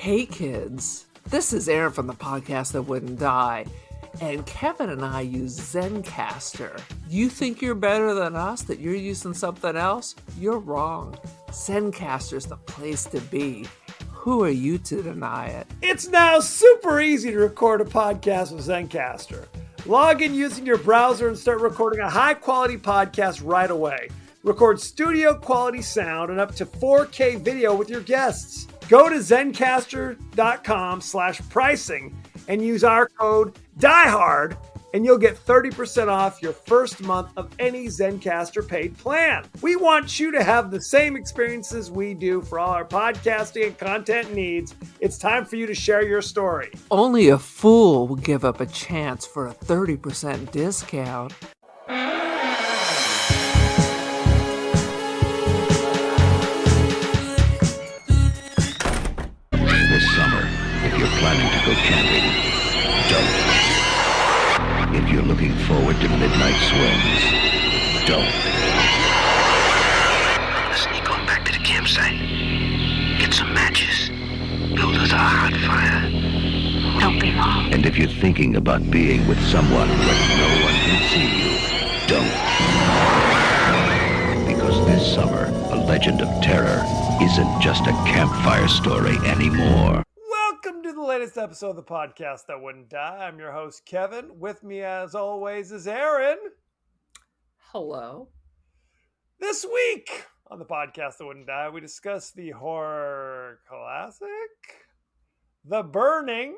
Hey kids, this is Aaron from the podcast that wouldn't die, and Kevin and I use Zencastr. You think you're better than us, that you're using something else? You're wrong. Zencastr's the place to be. Who are you to deny it? It's now super easy to record a podcast with Zencastr. Log in using your browser and start recording a high-quality podcast right away. Record studio-quality sound and up to 4K video with your guests. Go to zencastr.com/pricing and use our code DIEHARD and you'll get 30% off your first month of any Zencastr paid plan. We want you to have the same experiences we do for all our podcasting and content needs. It's time for you to share your story. Only a fool will give up a chance for a 30% discount. This summer, if you're planning to go camping, don't. If you're looking forward to midnight swims, don't. Let's sneak on back to the campsite. Get some matches. Build us a hot fire. Don't be long. And if you're thinking about being with someone where no one can see you, don't. Because this summer, a legend of terror isn't just a campfire story anymore. Welcome to the latest episode of the podcast that wouldn't die. I'm your host, Kevin. With me, as always, is Aaron. Hello. This week on the podcast that wouldn't die, we discuss the horror classic, The Burning,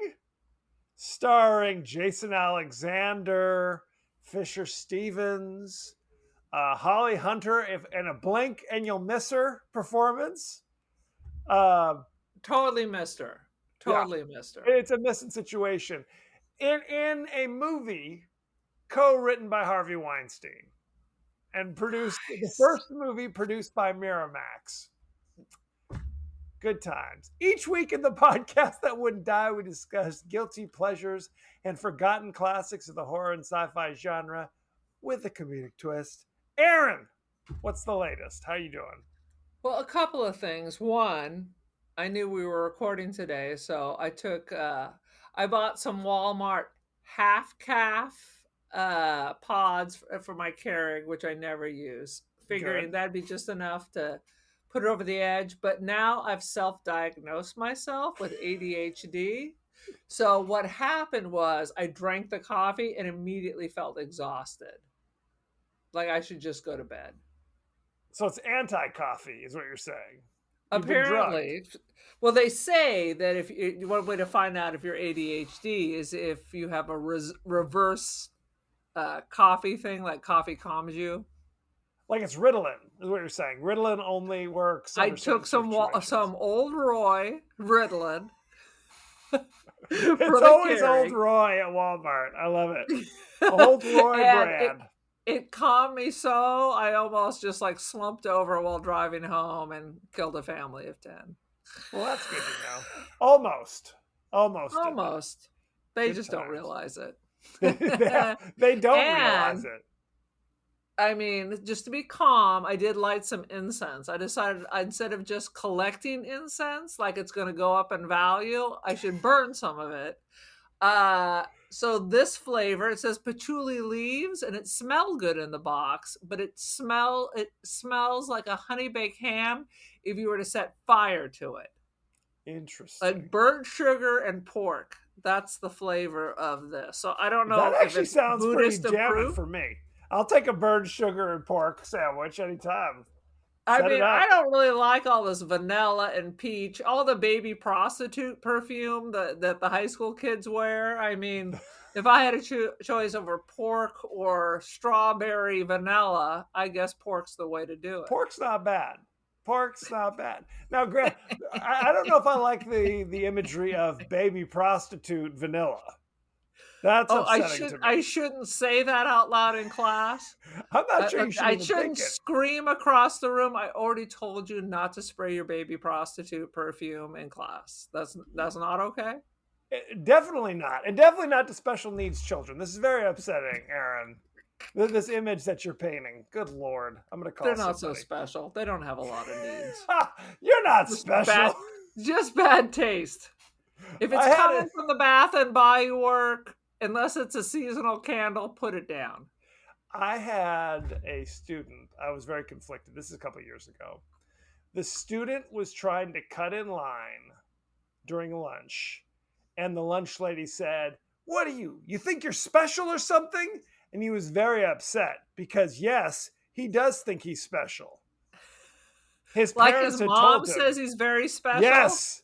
starring Jason Alexander, Fisher Stevens, Holly Hunter, in a blink and you'll miss her performance. Totally missed her. Missed her. It's a missing situation. In a movie co-written by Harvey Weinstein and produced, the first movie produced by Miramax. Good times. Each week in the podcast that wouldn't die, we discuss guilty pleasures and forgotten classics of the horror and sci-fi genre with a comedic twist. Aaron, what's the latest? How you doing? Well, a couple of things. One, I knew we were recording today, so I bought some Walmart half-calf pods for my Keurig, which I never use, figuring that'd be just enough to put it over the edge. But now I've self-diagnosed myself with ADHD. So what happened was I drank the coffee and immediately felt exhausted. Like I should just go to bed. So it's anti-coffee is what you're saying. Apparently. Well, they say that one way to find out if you're ADHD is if you have a reverse coffee thing, like coffee calms you. Like it's Ritalin is what you're saying. Ritalin only works. I took some old Roy Ritalin. It's always Old Roy at Walmart. I love it. Old Roy brand. It calmed me so I almost just like slumped over while driving home and killed a family of 10. Well, that's good to know. Almost. They Good just times. don't realize it. They don't realize it. I mean, just to be calm, I did light some incense. I decided instead of just collecting incense, like it's going to go up in value, I should burn some of it. So this flavor, it says patchouli leaves, and it smelled good in the box, but it smells like a honey baked ham if you were to set fire to it. Interesting. Like burnt sugar and pork. That's the flavor of this. So I don't know. That actually if it's sounds Buddhist pretty jamming approved. for me. I'll take a burnt sugar and pork sandwich anytime. I Set it mean, up. I don't really like all this vanilla and peach, all the baby prostitute perfume that the high school kids wear. I mean, if I had a choice over pork or strawberry vanilla, I guess pork's the way to do it. Pork's not bad. Now, Grant, I don't know if I like the imagery of baby prostitute vanilla. That's upsetting to me. I shouldn't say that out loud in class. I'm not sure you should I even shouldn't think it. scream across the room. I already told you not to spray your baby prostitute perfume in class. That's not okay. Definitely not. And definitely not to special needs children. This is very upsetting, Aaron. This image that you're painting. Good Lord. I'm going to call They're not somebody. so special. They don't have a lot of needs. You're not special. Just bad taste. If I it's had coming from the Bath and Body Work, unless it's a seasonal candle, put it down. I had a student. I was very conflicted. This is a couple of years ago. The student was trying to cut in line during lunch, and the lunch lady said, "What are you? You think you're special or something?" And he was very upset because, yes, he does think he's special. His Like parents his had mom told him. says he's very special. Yes.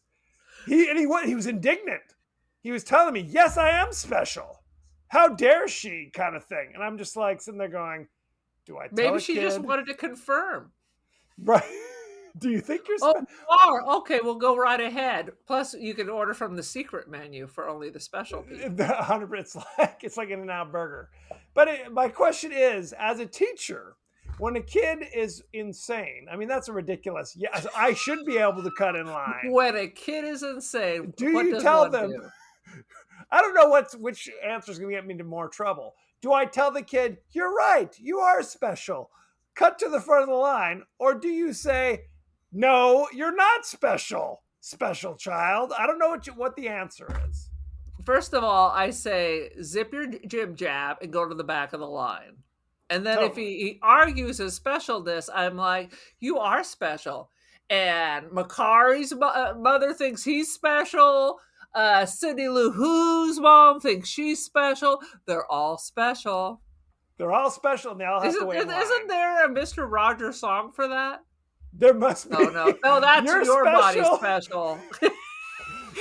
He was indignant. He was telling me, "Yes, I am special. How dare she?" kind of thing. And I'm just like sitting there going, "Do I tell Maybe a she kid? just wanted to confirm. Right? Do you think you're Oh, special?" you are? Okay, we'll go right ahead. Plus, you can order from the secret menu for only the special people. 100%. It's like In-N-Out Burger. But my question is, as a teacher, when a kid is insane, I mean, that's a ridiculous. Yes, I should be able to cut in line. When a kid is insane, Do what you does tell one them? do? I don't know which answer is going to get me into more trouble. Do I tell the kid, "You're right, you are special, cut to the front of the line," or do you say, "No, you're not special, child"? I don't know what the answer is. First of all, I say zip your jib jab and go to the back of the line. And then if he argues his specialness, I'm like, "You are special." And Makari's mother thinks he's special. Cindy Lou Who's mom thinks she's special. They're all special. They're all special, and they all have to wait in line. Isn't there a Mr. Rogers song for that? There must be. No, that's your body special.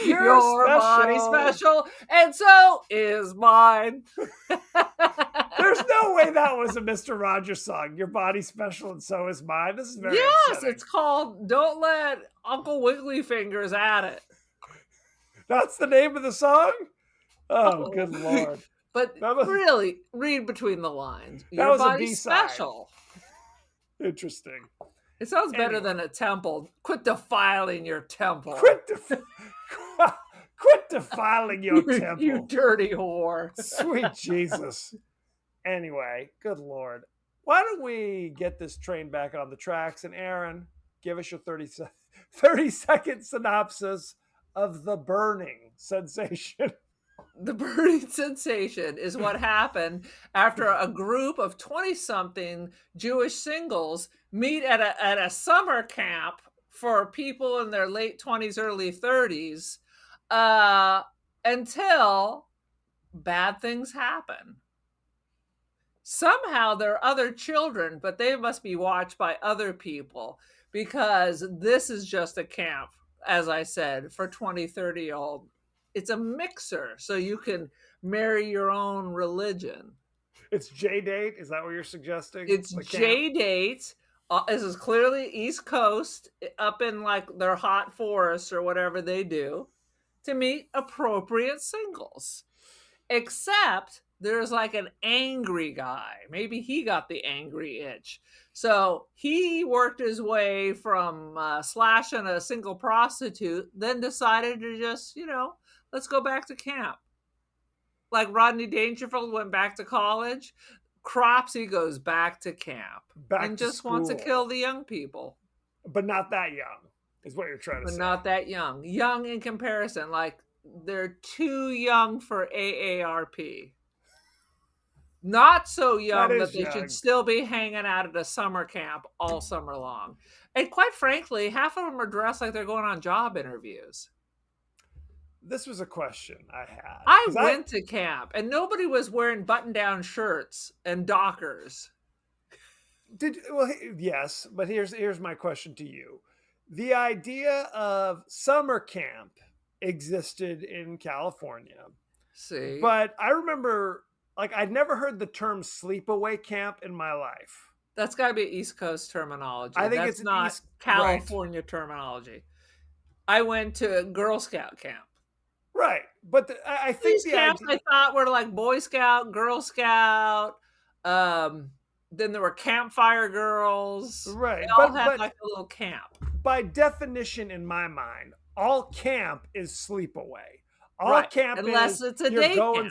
Your body special, and so is mine. There's no way that was a Mr. Rogers song. Your body special, and so is mine. This is very upsetting. It's called "Don't Let Uncle Wiggly Fingers at It." That's the name of the song? Oh, good Lord. But really, read between the lines. That Your was a body's B-side. special. Interesting. It sounds better Anyway. than a temple. Quit defiling your temple. Quit defiling your temple. You dirty whore. Sweet Jesus. Anyway, good Lord. Why don't we get this train back on the tracks? And Aaron, give us your 30-second synopsis of The Burning sensation. The burning sensation is what happened after a group of 20-something Jewish singles meet at a summer camp for people in their late 20s, early 30s, until bad things happen. Somehow there are other children, but they must be watched by other people, because this is just a camp, as I said, for 20, 30-year-old. It's a mixer, so you can marry your own religion. It's J-Date? Is that what you're suggesting? It's J-Date. This is clearly East Coast, up in like their hot forests or whatever they do, to meet appropriate singles. Except there's like an angry guy. Maybe he got the angry itch. So he worked his way from slashing a single prostitute, then decided to just, let's go back to camp. Like Rodney Dangerfield went back to college, Cropsey goes back to camp and just wants to kill the young people. But not that young, is what you're trying to say. But not that young. Young in comparison. Like, they're too young for AARP. Not so young that they should still be hanging out at a summer camp all summer long. And quite frankly, half of them are dressed like they're going on job interviews. This was a question I had. I went to camp and nobody was wearing button-down shirts and Dockers. Yes, but here's my question to you. The idea of summer camp existed in California. See? But I remember, I'd never heard the term sleepaway camp in my life. That's got to be East Coast terminology. I think it's not California terminology. I went to Girl Scout camp. Right, but I think these camps I thought were like Boy Scout, Girl Scout. Then there were campfire girls. Right, they all had like a little camp. By definition, in my mind, all camp is sleepaway. All camp unless it's a day camp.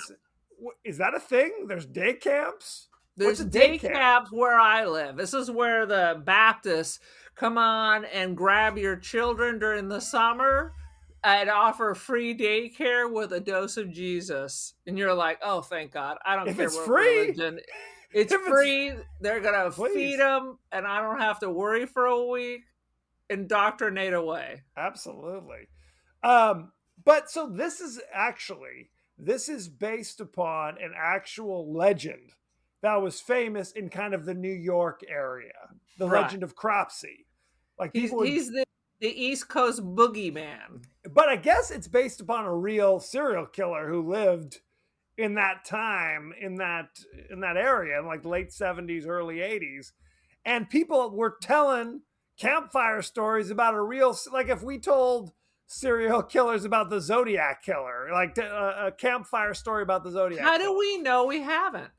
Is that a thing? There's day camps? There's day camps where I live. This is where the Baptists come on and grab your children during the summer and offer free daycare with a dose of Jesus, and you're like, oh, thank God! I don't If care it's what free, religion. It's if it's free. They're gonna please. feed them, and I don't have to worry for a week. Indoctrinate away. Absolutely. But so this is based upon an actual legend that was famous in kind of the New York area, the Right. legend of Cropsey. Like He's people would, he's the East Coast boogeyman. but I guess it's based upon a real serial killer who lived in that time in that area in like the late 70s, early 80s, and people were telling campfire stories about a real, like if we told serial killers about the Zodiac killer, like a campfire story about the Zodiac How killer. do we know we haven't?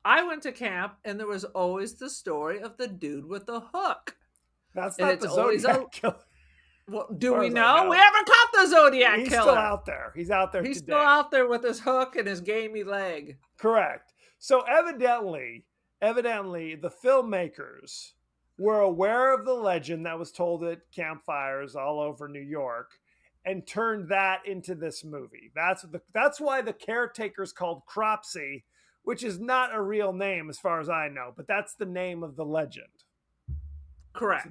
I went to camp, and there was always the story of the dude with the hook. That's And not it's the always Zodiac killer. Well, do far we as I know? know. We haven't caught the Zodiac He's killer. still out there. He's out there He's today. still out there with his hook and his gamey leg. Correct. So evidently, the filmmakers were aware of the legend that was told at campfires all over New York and turned that into this movie. That's why the caretaker's called Cropsey, which is not a real name as far as I know, but that's the name of the legend. Correct.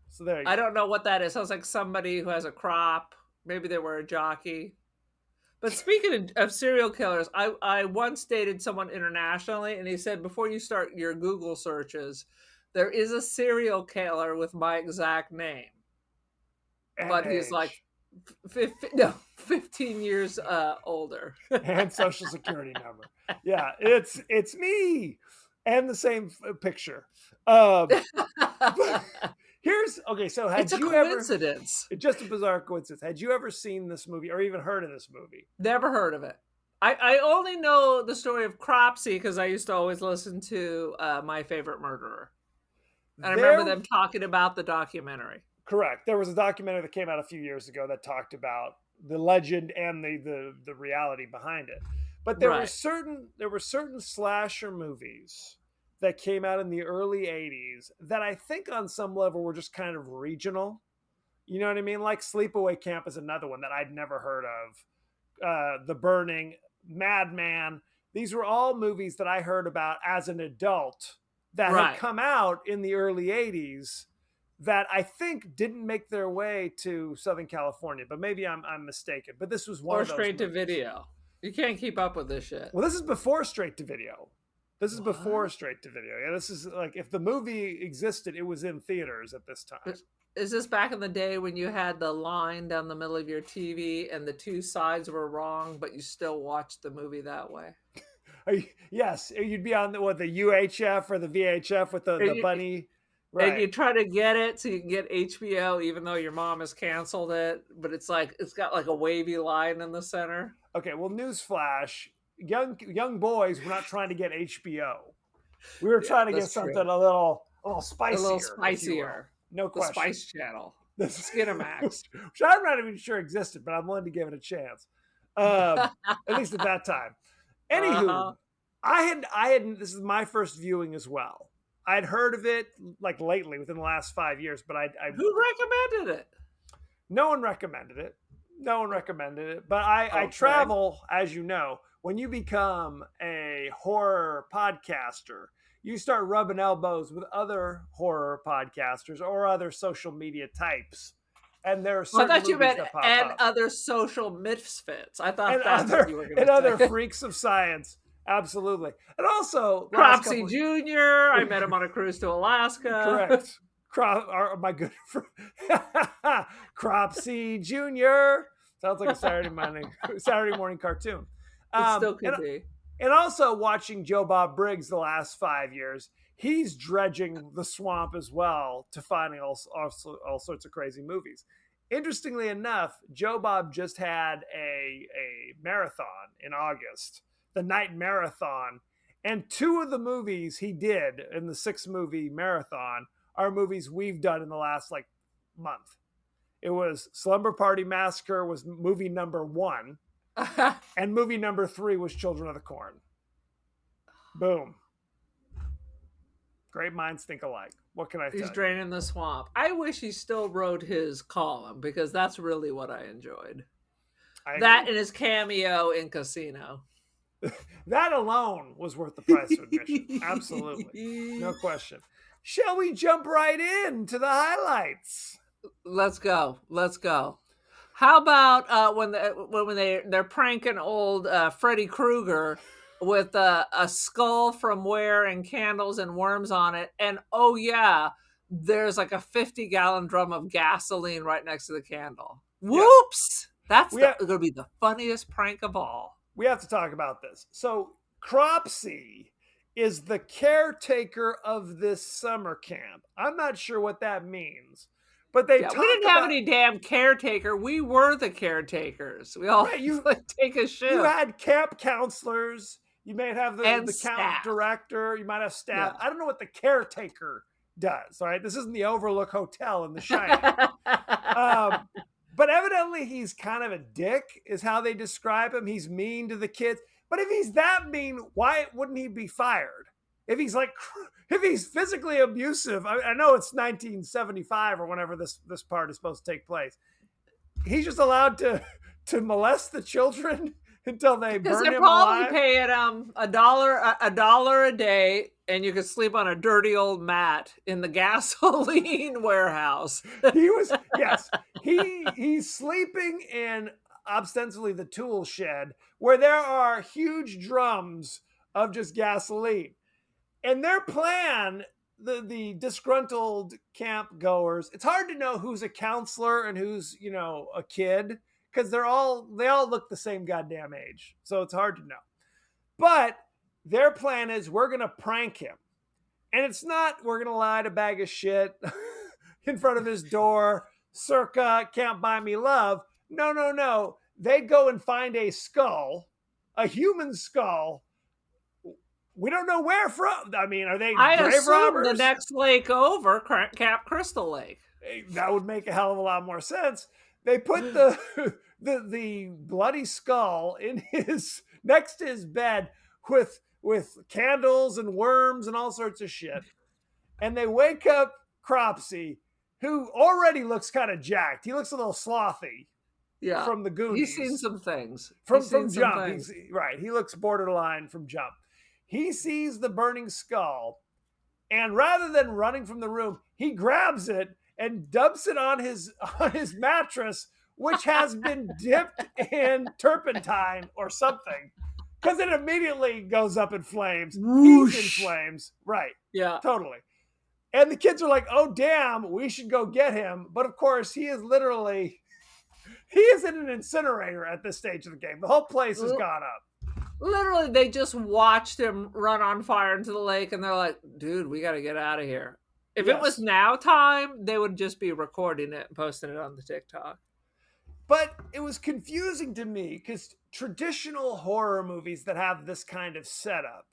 So there you go. I don't know what that is. Sounds like somebody who has a crop. Maybe they were a jockey. But speaking of serial killers, I once dated someone internationally, and he said, before you start your Google searches, there is a serial killer with my exact name. And but he's age. like 15 years older. And social security number. Yeah, it's me. And the same picture. Here's okay. So had It's a you coincidence. ever? Just a bizarre coincidence. Had you ever seen this movie or even heard of this movie? Never heard of it. I only know the story of Cropsey because I used to always listen to My Favorite Murderer, and I remember them talking about the documentary. Correct. There was a documentary that came out a few years ago that talked about the legend and the reality behind it. But there were certain slasher movies that came out in the early 80s that I think on some level were just kind of regional. You know what I mean? Like Sleepaway Camp is another one that I'd never heard of. The Burning, Madman. These were all movies that I heard about as an adult that had come out in the early 80s that I think didn't make their way to Southern California, but maybe I'm mistaken. But this was one of those straight to movies. video. You can't keep up with this shit. Well, this is before straight to video. This is before straight to video. Yeah, this is like if the movie existed, it was in theaters at this time. Is this back in the day when you had the line down the middle of your TV and the two sides were wrong, but you still watched the movie that way? Yes, you'd be on the UHF or the VHF with the bunny. Right. And you try to get it so you can get HBO, even though your mom has canceled it. But it's got like a wavy line in the center. Okay, well, newsflash: young boys were not trying to get HBO. We were trying to get something a little spicier. A little spicier. No question. The Spice Channel. The Skinamax. Which I'm not even sure existed, but I'm willing to give it a chance. At least at that time. Anywho, I had this is my first viewing as well. I'd heard of it like lately within the last 5 years, but I who recommended it? No one recommended it. But I travel, as you know. When you become a horror podcaster, you start rubbing elbows with other horror podcasters or other social media types. And there are certain I thought you meant and other social misfits. I thought what you were going to say. And other freaks of science. Absolutely. And also Cropsey Jr. I met him on a cruise to Alaska. Correct. My good friend Cropsey Jr. Sounds like a Saturday morning cartoon. It still could be. And also watching Joe Bob Briggs the last 5 years, he's dredging the swamp as well to finding all sorts of crazy movies. Interestingly enough, Joe Bob just had a marathon in August, the night marathon, and 2 of the movies he did in the 6-movie marathon are movies we've done in the last month. It was Slumber Party Massacre was movie number 1, and movie number 3 was Children of the Corn. Boom. Great minds think alike. What can I tell He's you? draining the swamp. I wish he still wrote his column because that's really what I enjoyed. That and his cameo in Casino. That alone was worth the price of admission. Absolutely. No question. Shall we jump right into the highlights? Let's go. Let's go. How about when they're pranking old Freddy Krueger with a skull from Where and candles and worms on it, and oh yeah, there's like a 50-gallon drum of gasoline right next to the candle. Whoops! That's going to be the funniest prank of all. We have to talk about this. So Cropsy is the caretaker of this summer camp. I'm not sure what that means. But we didn't have any damn caretaker. We were the caretakers. We all take a shift. You had camp counselors. You may have the camp director. You might have staff. Yeah. I don't know what the caretaker does. All right, this isn't the Overlook Hotel in The Shining. But evidently he's kind of a dick, is how they describe him. He's mean to the kids. But if he's that mean, why wouldn't he be fired? If he's physically abusive, I know it's 1975 or whenever this part is supposed to take place. He's just allowed to molest the children until they burn him alive. Because they're probably paying him $1 a day, and you could sleep on a dirty old mat in the gasoline warehouse. He's sleeping in ostensibly the tool shed where there are huge drums of just gasoline. And their plan, the disgruntled camp goers, it's hard to know who's a counselor and who's, a kid, because they all look the same goddamn age. So it's hard to know. But their plan is we're going to prank him. And it's not we're going to light a bag of shit in front of his door, circa can't buy me love. No. They go and find a skull, a human skull. We don't know where from. I mean, are they grave robbers? The next lake over, Camp Crystal Lake. That would make a hell of a lot more sense. They put the bloody skull in next to his bed with candles and worms and all sorts of shit. And they wake up Cropsy, who already looks kind of jacked. He looks a little slothy. Yeah, from the Goonies. He's seen some things. From Jump. He looks borderline from Jump. He sees the burning skull, and rather than running from the room, he grabs it and dumps it on his mattress, which has been dipped in turpentine or something, because it immediately goes up in flames. Whoosh. He's in flames. Right. Yeah. Totally. And the kids are like, oh, damn, we should go get him. But of course, he is in an incinerator at this stage of the game. The whole place has gone up. Literally, they just watched him run on fire into the lake, and they're like, dude, we got to get out of here. If it was now time, they would just be recording it and posting it on the TikTok. But it was confusing to me because traditional horror movies that have this kind of setup,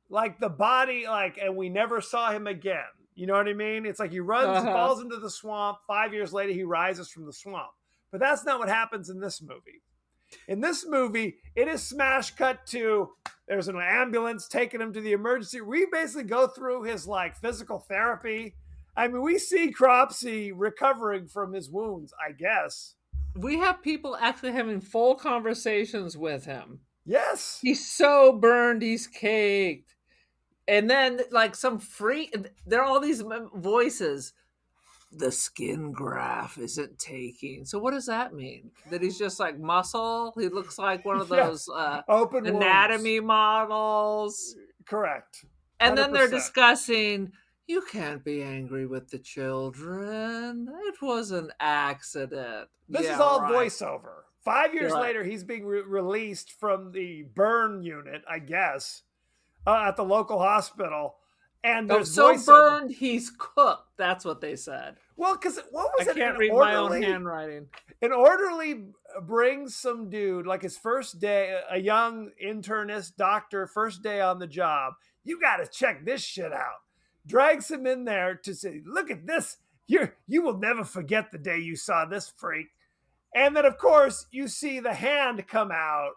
like the body, and we never saw him again. You know what I mean? It's like he runs, falls into the swamp. 5 years later, he rises from the swamp. But that's not what happens in this movie. In this movie, it is smash cut to there's an ambulance taking him to the emergency. We basically go through his physical therapy. I mean, we see Cropsy recovering from his wounds, I guess. We have people actually having full conversations with him. Yes. He's so burned, he's caked. And then some freak, there are all these voices. The skin graft isn't taking. So what does that mean? That he's just muscle? He looks like one of those open anatomy models. Correct. 100%. And then they're discussing, you can't be angry with the children. It was an accident. This is all voiceover. 5 years later, he's being released from the burn unit, I guess, at the local hospital. And there's burned, he's cooked. That's what they said. Well, because what was it? I can't read my own handwriting. An orderly brings some dude, his first day, a young internist doctor, first day on the job. You got to check this shit out. Drags him in there to say, look at this. You will never forget the day you saw this freak. And then, of course, you see the hand come out.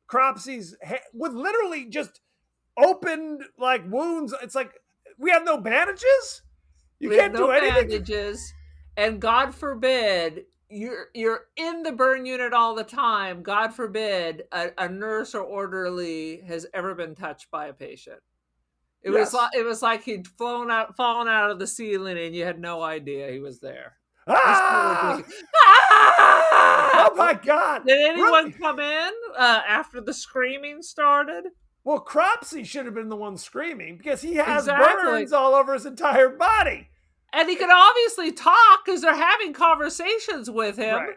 Cropsy's hand, with literally just opened wounds. It's We have no bandages. You We can't had no do anything. bandages, and God forbid you're in the burn unit all the time. God forbid a nurse or orderly has ever been touched by a patient. It Yes. was like he'd fallen out of the ceiling, and you had no idea he was there. Ah! Ah! Oh my God! Did anyone Right. come in after the screaming started? Well, Cropsey should have been the one screaming because he has Exactly. burns all over his entire body. And he could obviously talk because they're having conversations with him. Right.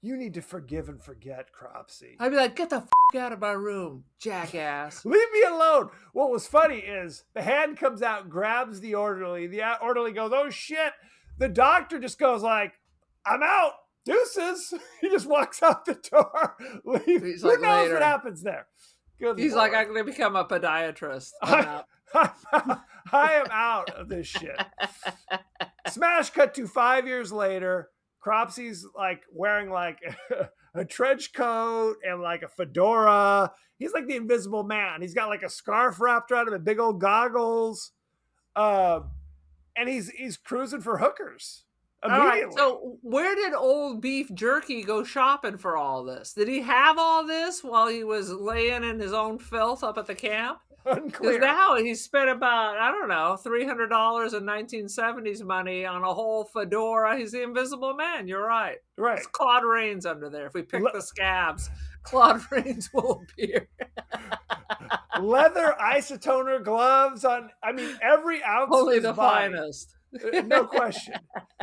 You need to forgive and forget, Cropsey. I'd be like, get the f out of my room, jackass. Leave me alone. What was funny is the hand comes out, grabs the orderly. The orderly goes, "Oh shit." The doctor just goes like, "I'm out. Deuces." He just walks out the door. Leave. He's Who like, knows later. what happens there? Good He's Lord. like, I'm going to become a podiatrist. I'm out. I am out of this shit. Smash cut to 5 years later. Cropsey's like wearing like a trench coat and like a fedora. He's like the Invisible Man. He's got like a scarf wrapped around him and big old goggles. And he's cruising for hookers immediately. All right, so where did old beef jerky go shopping for all this? Did he have all this while he was laying in his own filth up at the camp? Unclear. Because now he spent about, I don't know, $300 in 1970s money on a whole fedora. He's the Invisible Man. You're right. Right. It's Claude Rains under there. If we pick the scabs, Claude Rains will appear. Leather isotoner gloves on. I mean, every ounce Only of his the body. finest. No question.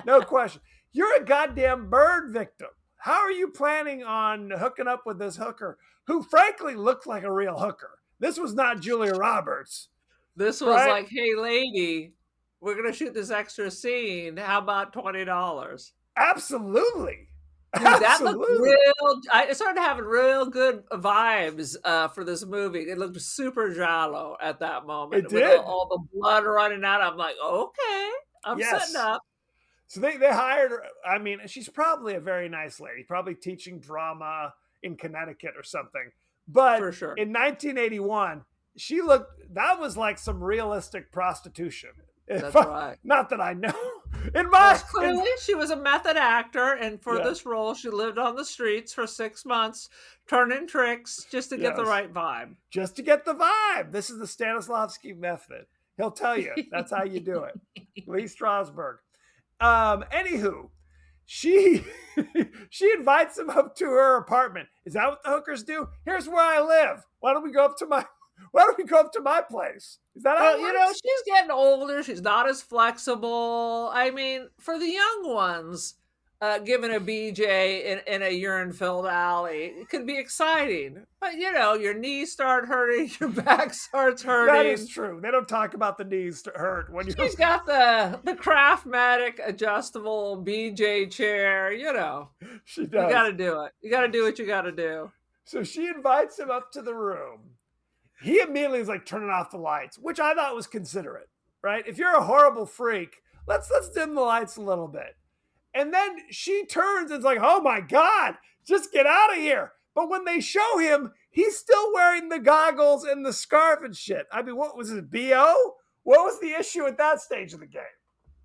No question. You're a goddamn bird victim. How are you planning on hooking up with this hooker who frankly looked like a real hooker? This was not Julia Roberts. This was Right? like, hey, lady, we're going to shoot this extra scene. How about $20? Absolutely. Dude, that looked Absolutely. real. I started having real good vibes for this movie. It looked super giallo at that moment. It With did. all the blood running out. I'm like, okay, I'm Yes. setting up. So they hired her. I mean, she's probably a very nice lady, probably teaching drama in Connecticut or something. But For sure. in 1981, she looked, that was like some realistic prostitution. That's right. Not that I know. In Well, my clearly, she was a method actor, and for Yeah. this role, she lived on the streets for 6 months, turning tricks just to get the Yes. right vibe. just to get the vibe. This is the Stanislavski method. He'll tell you that's how you do it. Lee Strasberg. Anywho, she she invites him up to her apartment. Is that what the hookers do? Here's where I live. Why don't we go up to my place? Is that how Well, it you know, works? she's getting older. She's not as flexible. I mean, for the young ones, given a BJ in a urine-filled alley, it could be exciting. But, you know, your knees start hurting, your back starts hurting. That is true. They don't talk about the knees to hurt when you're She's got the Craftmatic adjustable BJ chair. You know, she you does. got to do it. You got to do what you got to do. So she invites him up to the room. He immediately is like turning off the lights, which I thought was considerate, right? If you're a horrible freak, let's dim the lights a little bit. And then she turns and is like, "Oh my God, just get out of here." But when they show him, he's still wearing the goggles and the scarf and shit. I mean, what was it, BO? What was the issue at that stage of the game?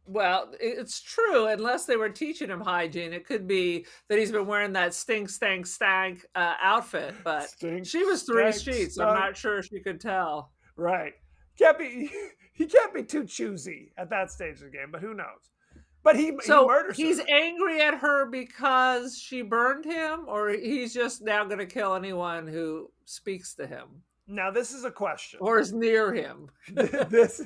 Well, it's true. Unless they were teaching him hygiene, it could be that he's been wearing that stink, stank, stank outfit. But Stink, she was 3 stank, sheets. stunk. I'm not sure she could tell. Right. He can't be too choosy at that stage of the game, but who knows? But he So murders he's her. angry at her because she burned him, or he's just now going to kill anyone who speaks to him Now this is a question. or is near him. this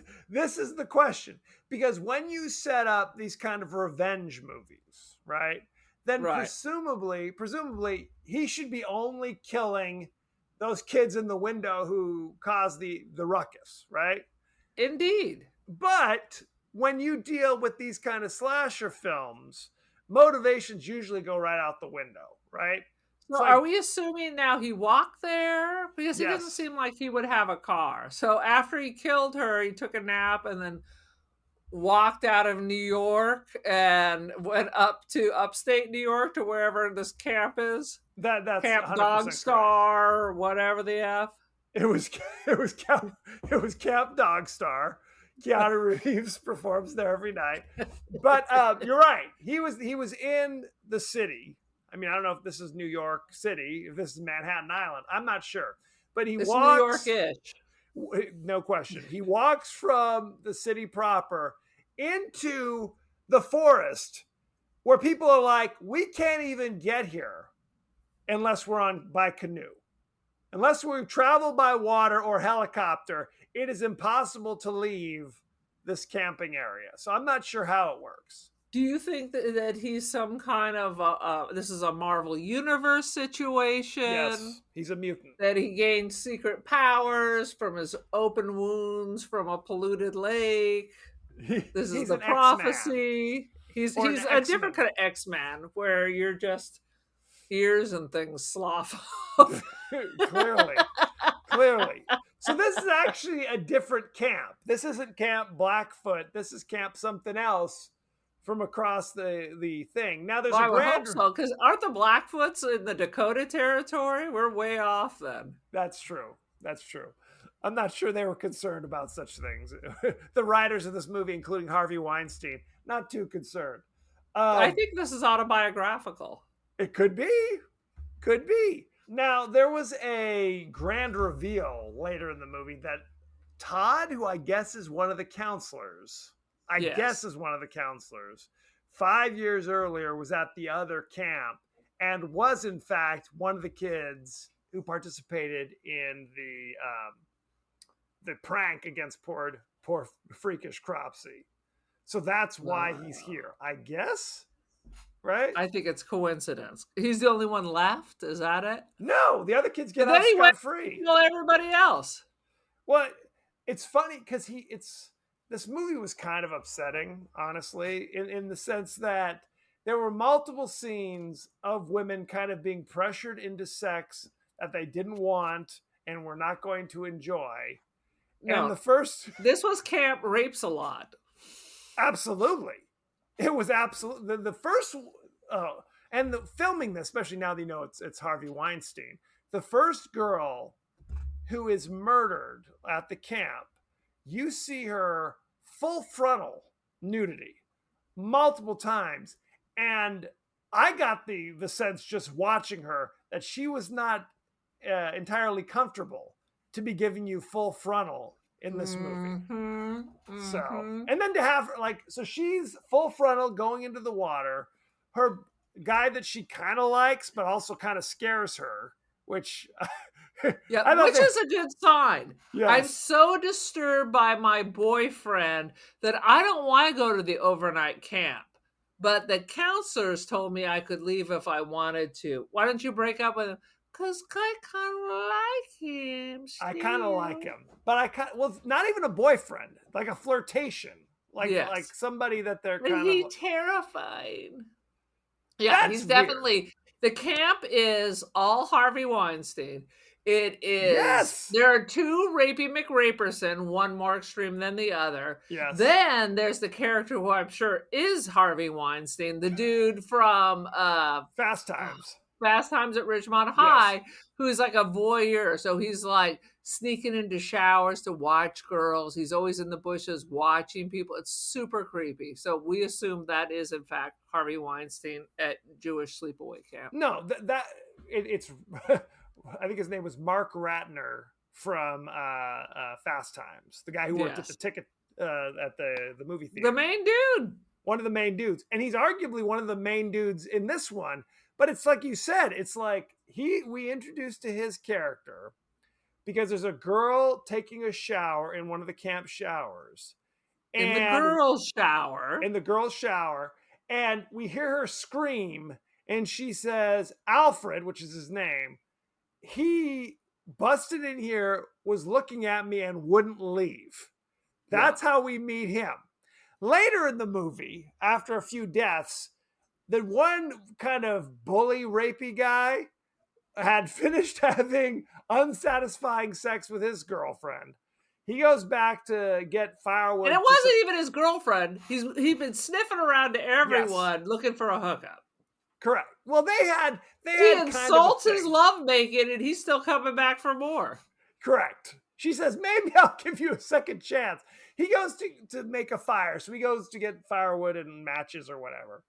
is the question, because when you set up these kind of revenge movies, right, then Right. presumably he should be only killing those kids in the window who caused the ruckus, right? Indeed. But when you deal with these kind of slasher films, motivations usually go right out the window, right? So It's like- are we assuming now he walked there? Because he doesn't Yes. seem like he would have a car. So after he killed her, he took a nap and then walked out of New York and went up to upstate New York to wherever this camp is. That's Camp 100% Dog correct. Star or whatever the F. It was Camp Dog Star. Keanu Reeves performs there every night. But you're right. He was in the city. I mean, I don't know if this is New York City, if this is Manhattan Island. I'm not sure. But he It's walks. New York-ish. No question. He walks from the city proper into the forest where people are like, we can't even get here unless we're by canoe. Unless we travel by water or helicopter, it is impossible to leave this camping area. So I'm not sure how it works. Do you think that he's some kind of this is a Marvel Universe situation? Yes, he's a mutant. That he gained secret powers from his open wounds from a polluted lake. This is the prophecy. He's a different kind of X-Man where you're just ears and things slough off. Clearly. So this is actually a different camp. This isn't Camp Blackfoot. This is Camp something else from across the thing. Now there's I would hope so, because aren't the Blackfoots in the Dakota territory? We're way off then. That's true. I'm not sure they were concerned about such things. The writers of this movie, including Harvey Weinstein, not too concerned. I think this is autobiographical. It could be. Now, there was a grand reveal later in the movie that Todd, who I guess is one of the counselors, 5 years earlier was at the other camp and was, in fact, one of the kids who participated in the prank against poor freakish Cropsey. So that's why he's here, I guess. Right? I think it's coincidence. He's the only one left. Is that it? No, the other kids get off scot-free. Well, everybody else. Well, it's funny because this movie was kind of upsetting, honestly, in the sense that there were multiple scenes of women kind of being pressured into sex that they didn't want and were not going to enjoy. No, and this was Camp Rapes a Lot. Absolutely. It was absolutely the first, and the filming this, especially now that you know it's Harvey Weinstein. The first girl who is murdered at the camp, you see her full frontal nudity multiple times, and I got the sense just watching her that she was not entirely comfortable to be giving you full frontal in this movie. So, and then to have her so she's full frontal going into the water. Her guy that she kind of likes, but also kind of scares her, which is a good sign. Yes. I'm so disturbed by my boyfriend that I don't want to go to the overnight camp, but the counselors told me I could leave if I wanted to. Why don't you break up with him? Because I kind of like him. Steve. I kind of like him. But not even a boyfriend, like a flirtation. Like somebody that they're kind of... He's terrifying. Yeah, he's definitely... The camp is all Harvey Weinstein. It is... Yes! There are two Rapey McRaperson, one more extreme than the other. Yes. Then there's the character who I'm sure is Harvey Weinstein, the dude from... Fast Times. Fast Times at Ridgemont High, who's like a voyeur. So he's like sneaking into showers to watch girls. He's always in the bushes watching people. It's super creepy. So we assume that is in fact Harvey Weinstein at Jewish sleepaway camp. No, it's I think his name was Mark Ratner from Fast Times, the guy who worked at the ticket at the movie theater. The main dude. One of the main dudes. And he's arguably one of the main dudes in this one. But it's like you said, it's like we introduced to his character because there's a girl taking a shower in one of the camp showers. In the girls' shower. In the girls' shower. And we hear her scream and she says, Alfred, which is his name, he busted in here, was looking at me and wouldn't leave. That's how we meet him. Later in the movie, after a few deaths, the one kind of bully, rapey guy had finished having unsatisfying sex with his girlfriend. He goes back to get firewood. And it wasn't even his girlfriend. He'd been sniffing around to everyone looking for a hookup. Correct. Well, he insults his lovemaking and he's still coming back for more. Correct. She says, maybe I'll give you a second chance. he goes to make a fire. So he goes to get firewood and matches or whatever.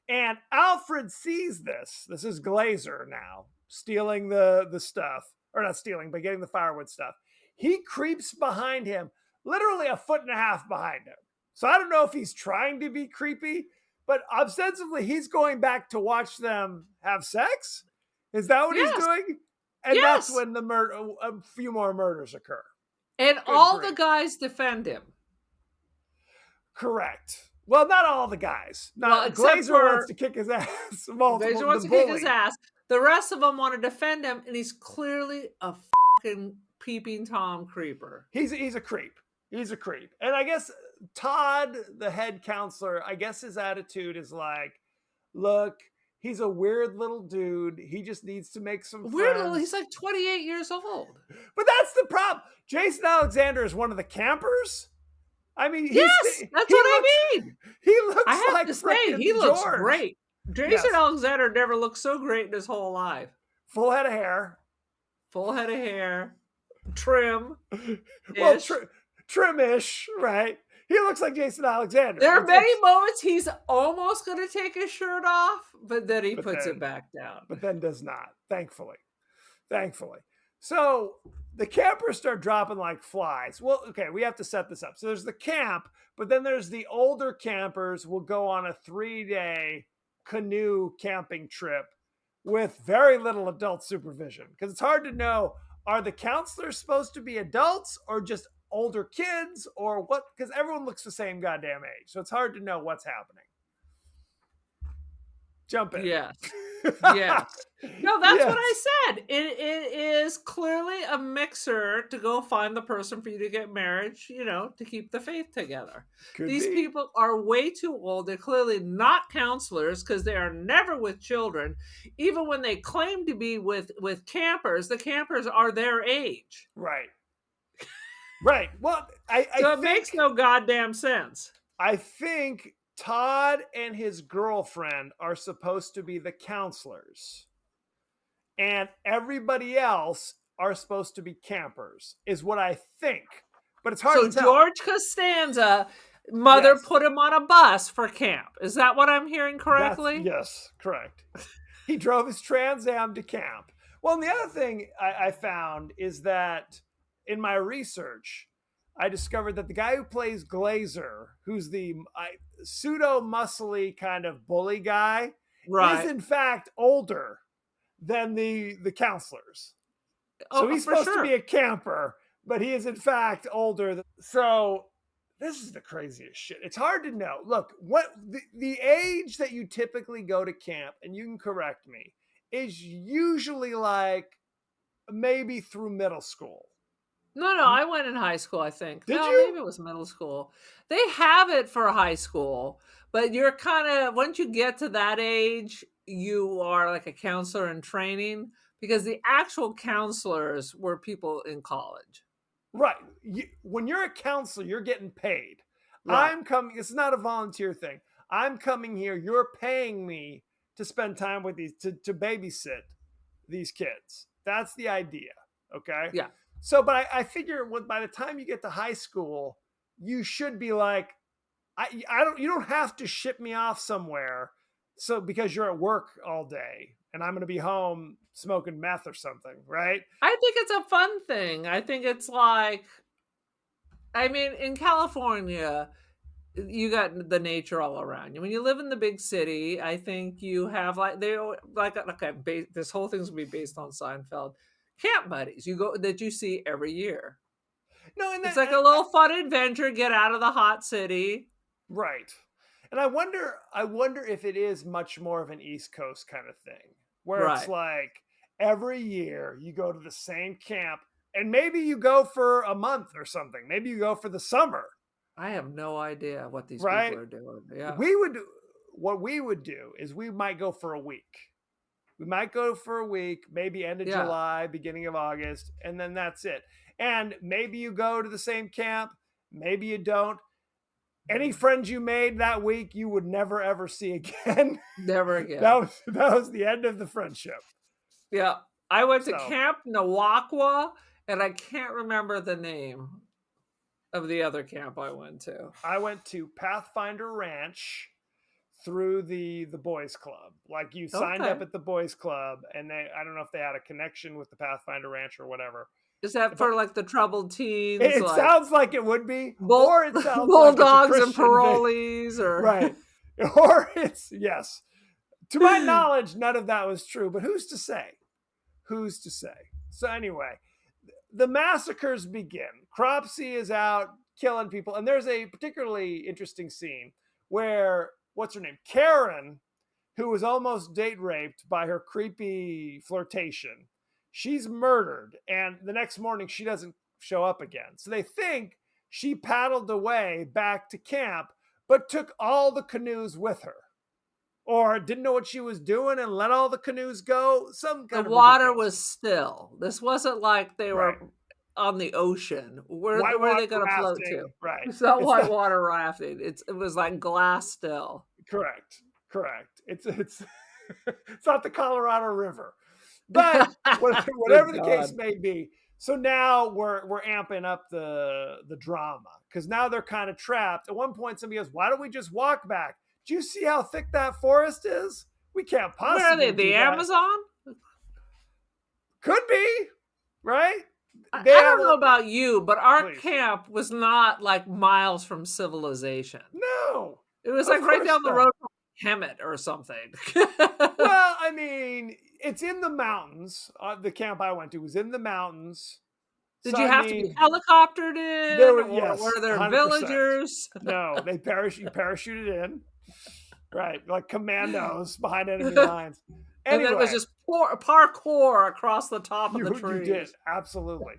And Alfred sees this. This is Glazer now stealing the stuff, or not stealing, but getting the firewood stuff. He creeps behind him, literally 1.5 feet behind him. So I don't know if he's trying to be creepy, but ostensibly he's going back to watch them have sex. Is that what he's doing? And that's when a few more murders occur. And all the guys defend him. Correct. Well, not all the guys. Glazer wants to kick his ass. Glazer wants to kick his ass. The rest of them want to defend him, and he's clearly a fucking peeping Tom creeper. He's a creep. He's a creep. And I guess Todd, the head counselor, I guess his attitude is like, look, he's a weird little dude. He just needs to make some friends. He's like 28 years old. But that's the problem. Jason Alexander is one of the campers. I mean, that's what I mean. He looks I have like to say, he looks George. Great. Jason Alexander never looked so great in his whole life. Full head of hair. Trim. Well, trim-ish, right? He looks like Jason Alexander. There are many moments he's almost going to take his shirt off, but then he puts it back down. But then does not, thankfully. So the campers start dropping like flies. Well, okay, we have to set this up. So there's the camp, but then there's the older campers will go on a 3-day canoe camping trip with very little adult supervision. Because it's hard to know, are the counselors supposed to be adults or just older kids or what? Because everyone looks the same goddamn age. So it's hard to know what's happening. Jump in. Yes. No, that's what I said. It is clearly a mixer to go find the person for you to get married, to keep the faith together. These people are way too old. They're clearly not counselors because they are never with children. Even when they claim to be with campers, the campers are their age. Right. Well, it makes no goddamn sense. I think Todd and his girlfriend are supposed to be the counselors. And everybody else are supposed to be campers, is what I think. But it's hard to tell. George Costanza, mother put him on a bus for camp. Is that what I'm hearing correctly? Yes, correct. He drove his Trans Am to camp. Well, and the other thing I found is that in my research, I discovered that the guy who plays Glazer, who's the pseudo-muscly kind of bully guy, is in fact older than the counselors. So he's supposed to be a camper, but he is in fact older. So this is the craziest shit. It's hard to know. Look, what the age that you typically go to camp, and you can correct me, is usually like maybe through middle school. No, I went in high school, I think. Did you? Maybe it was middle school. They have it for high school, but you're kind of, once you get to that age, you are like a counselor in training because the actual counselors were people in college. Right. When you're a counselor, you're getting paid. Right. I'm coming. It's not a volunteer thing. I'm coming here. You're paying me to spend time with these, to babysit these kids. That's the idea. Okay. Yeah. So, but I figure by the time you get to high school, you should be like, you don't have to ship me off somewhere. So because you're at work all day and I'm going to be home smoking meth or something, right? I think it's a fun thing. I think it's like, in California, you got the nature all around you. When you live in the big city, I think you have this whole thing's going to be based on Seinfeld. Camp buddies that you see every year. No, and it's like a little fun adventure. Get out of the hot city, right? And I wonder if it is much more of an East Coast kind of thing, where it's like every year you go to the same camp, and maybe you go for a month or something. Maybe you go for the summer. I have no idea what these people are doing. Yeah, what we would do is we might go for a week. We might go for a week, maybe end of July, beginning of August, and then that's it. And maybe you go to the same camp, maybe you don't. Any friends you made that week, you would never, ever see again. Never again. That was the end of the friendship. Yeah. I went to Camp Nawakwa, and I can't remember the name. of the other camp I went to. I went to Pathfinder Ranch through the boys club. Like you signed up Okay. at the boys club, and I don't know if they had a connection with the Pathfinder Ranch or whatever. Is that for like the troubled teens? It like sounds like it would be, or it sounds like bulldogs it's a and Christian parolees, or right? Or it's yes. To my knowledge, none of that was true. But who's to say? Who's to say? So anyway, the massacres begin. Cropsey is out killing people, and there's a particularly interesting scene where what's her name, Karen, who was almost date raped by her creepy flirtation. She's murdered, and the next morning she doesn't show up again. So they think she paddled away back to camp, but took all the canoes with her, or didn't know what she was doing and let all the canoes go. Some kind the of water ridiculous. was still. This wasn't like they were Right. on the ocean. Where are they Whitewater going to float rafting, to? right. It's not It's whitewater rafting. It was like glass still. Correct. It's it's not the Colorado River, but whatever the case God. may be. So now we're amping up the drama because now they're kind of trapped. At one point, somebody goes, "Why don't we just walk back? Do you see how thick that forest is? We can't possibly." Where are they? do The that." Amazon? Could be, right? I They have don't know about you, but our Please. camp was not like miles from civilization. No. It was Of like right course down the not. road from Hemet or something. Well, I mean, it's in the mountains. The camp I went to was in the mountains. Did So, you I have to be mean, helicoptered in? there were- or yes, were there 100%. villagers? No, they parachuted in, right? Like commandos behind enemy lines. And then it was just parkour across the top of you, the you trees. did absolutely.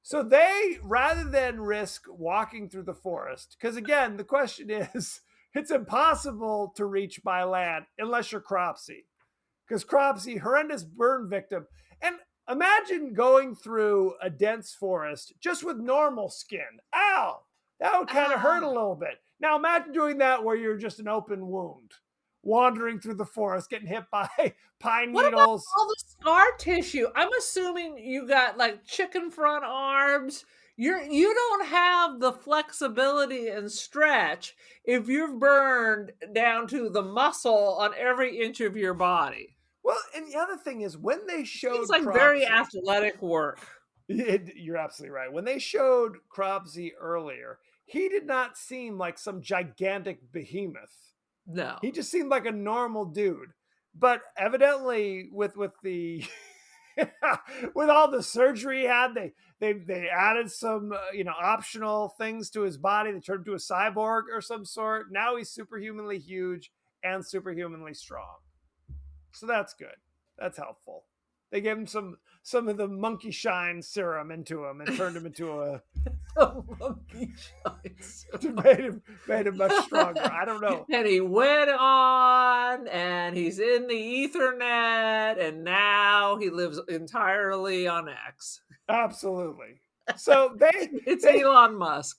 So they, rather than risk walking through the forest, because again, the question is, it's impossible to reach by land unless you're Cropsey, because Cropsey, horrendous burn victim, and imagine going through a dense forest just with normal skin. Ow! That would kind of hurt a little bit. Now imagine doing that where you're just an open wound, wandering through the forest, getting hit by pine What about needles. all the scar tissue? I'm assuming you got like chicken front arms. You don't have the flexibility and stretch if you've burned down to the muscle on every inch of your body. Well, and the other thing is when they showed It's like Cropsey, very athletic work. you're absolutely right. When they showed Cropsey earlier, he did not seem like some gigantic behemoth. No. He just seemed like a normal dude. But evidently, with the with all the surgery he had, they added some optional things to his body. They turned him to a cyborg or some sort. Now he's superhumanly huge and superhumanly strong. So that's good. That's helpful. They gave him some of the monkey shine serum into him and turned him into a Monkey shines. made him much stronger. I don't know. And he went on, and he's in the Ethernet, and now he lives entirely on X. Absolutely. So It's Elon Musk.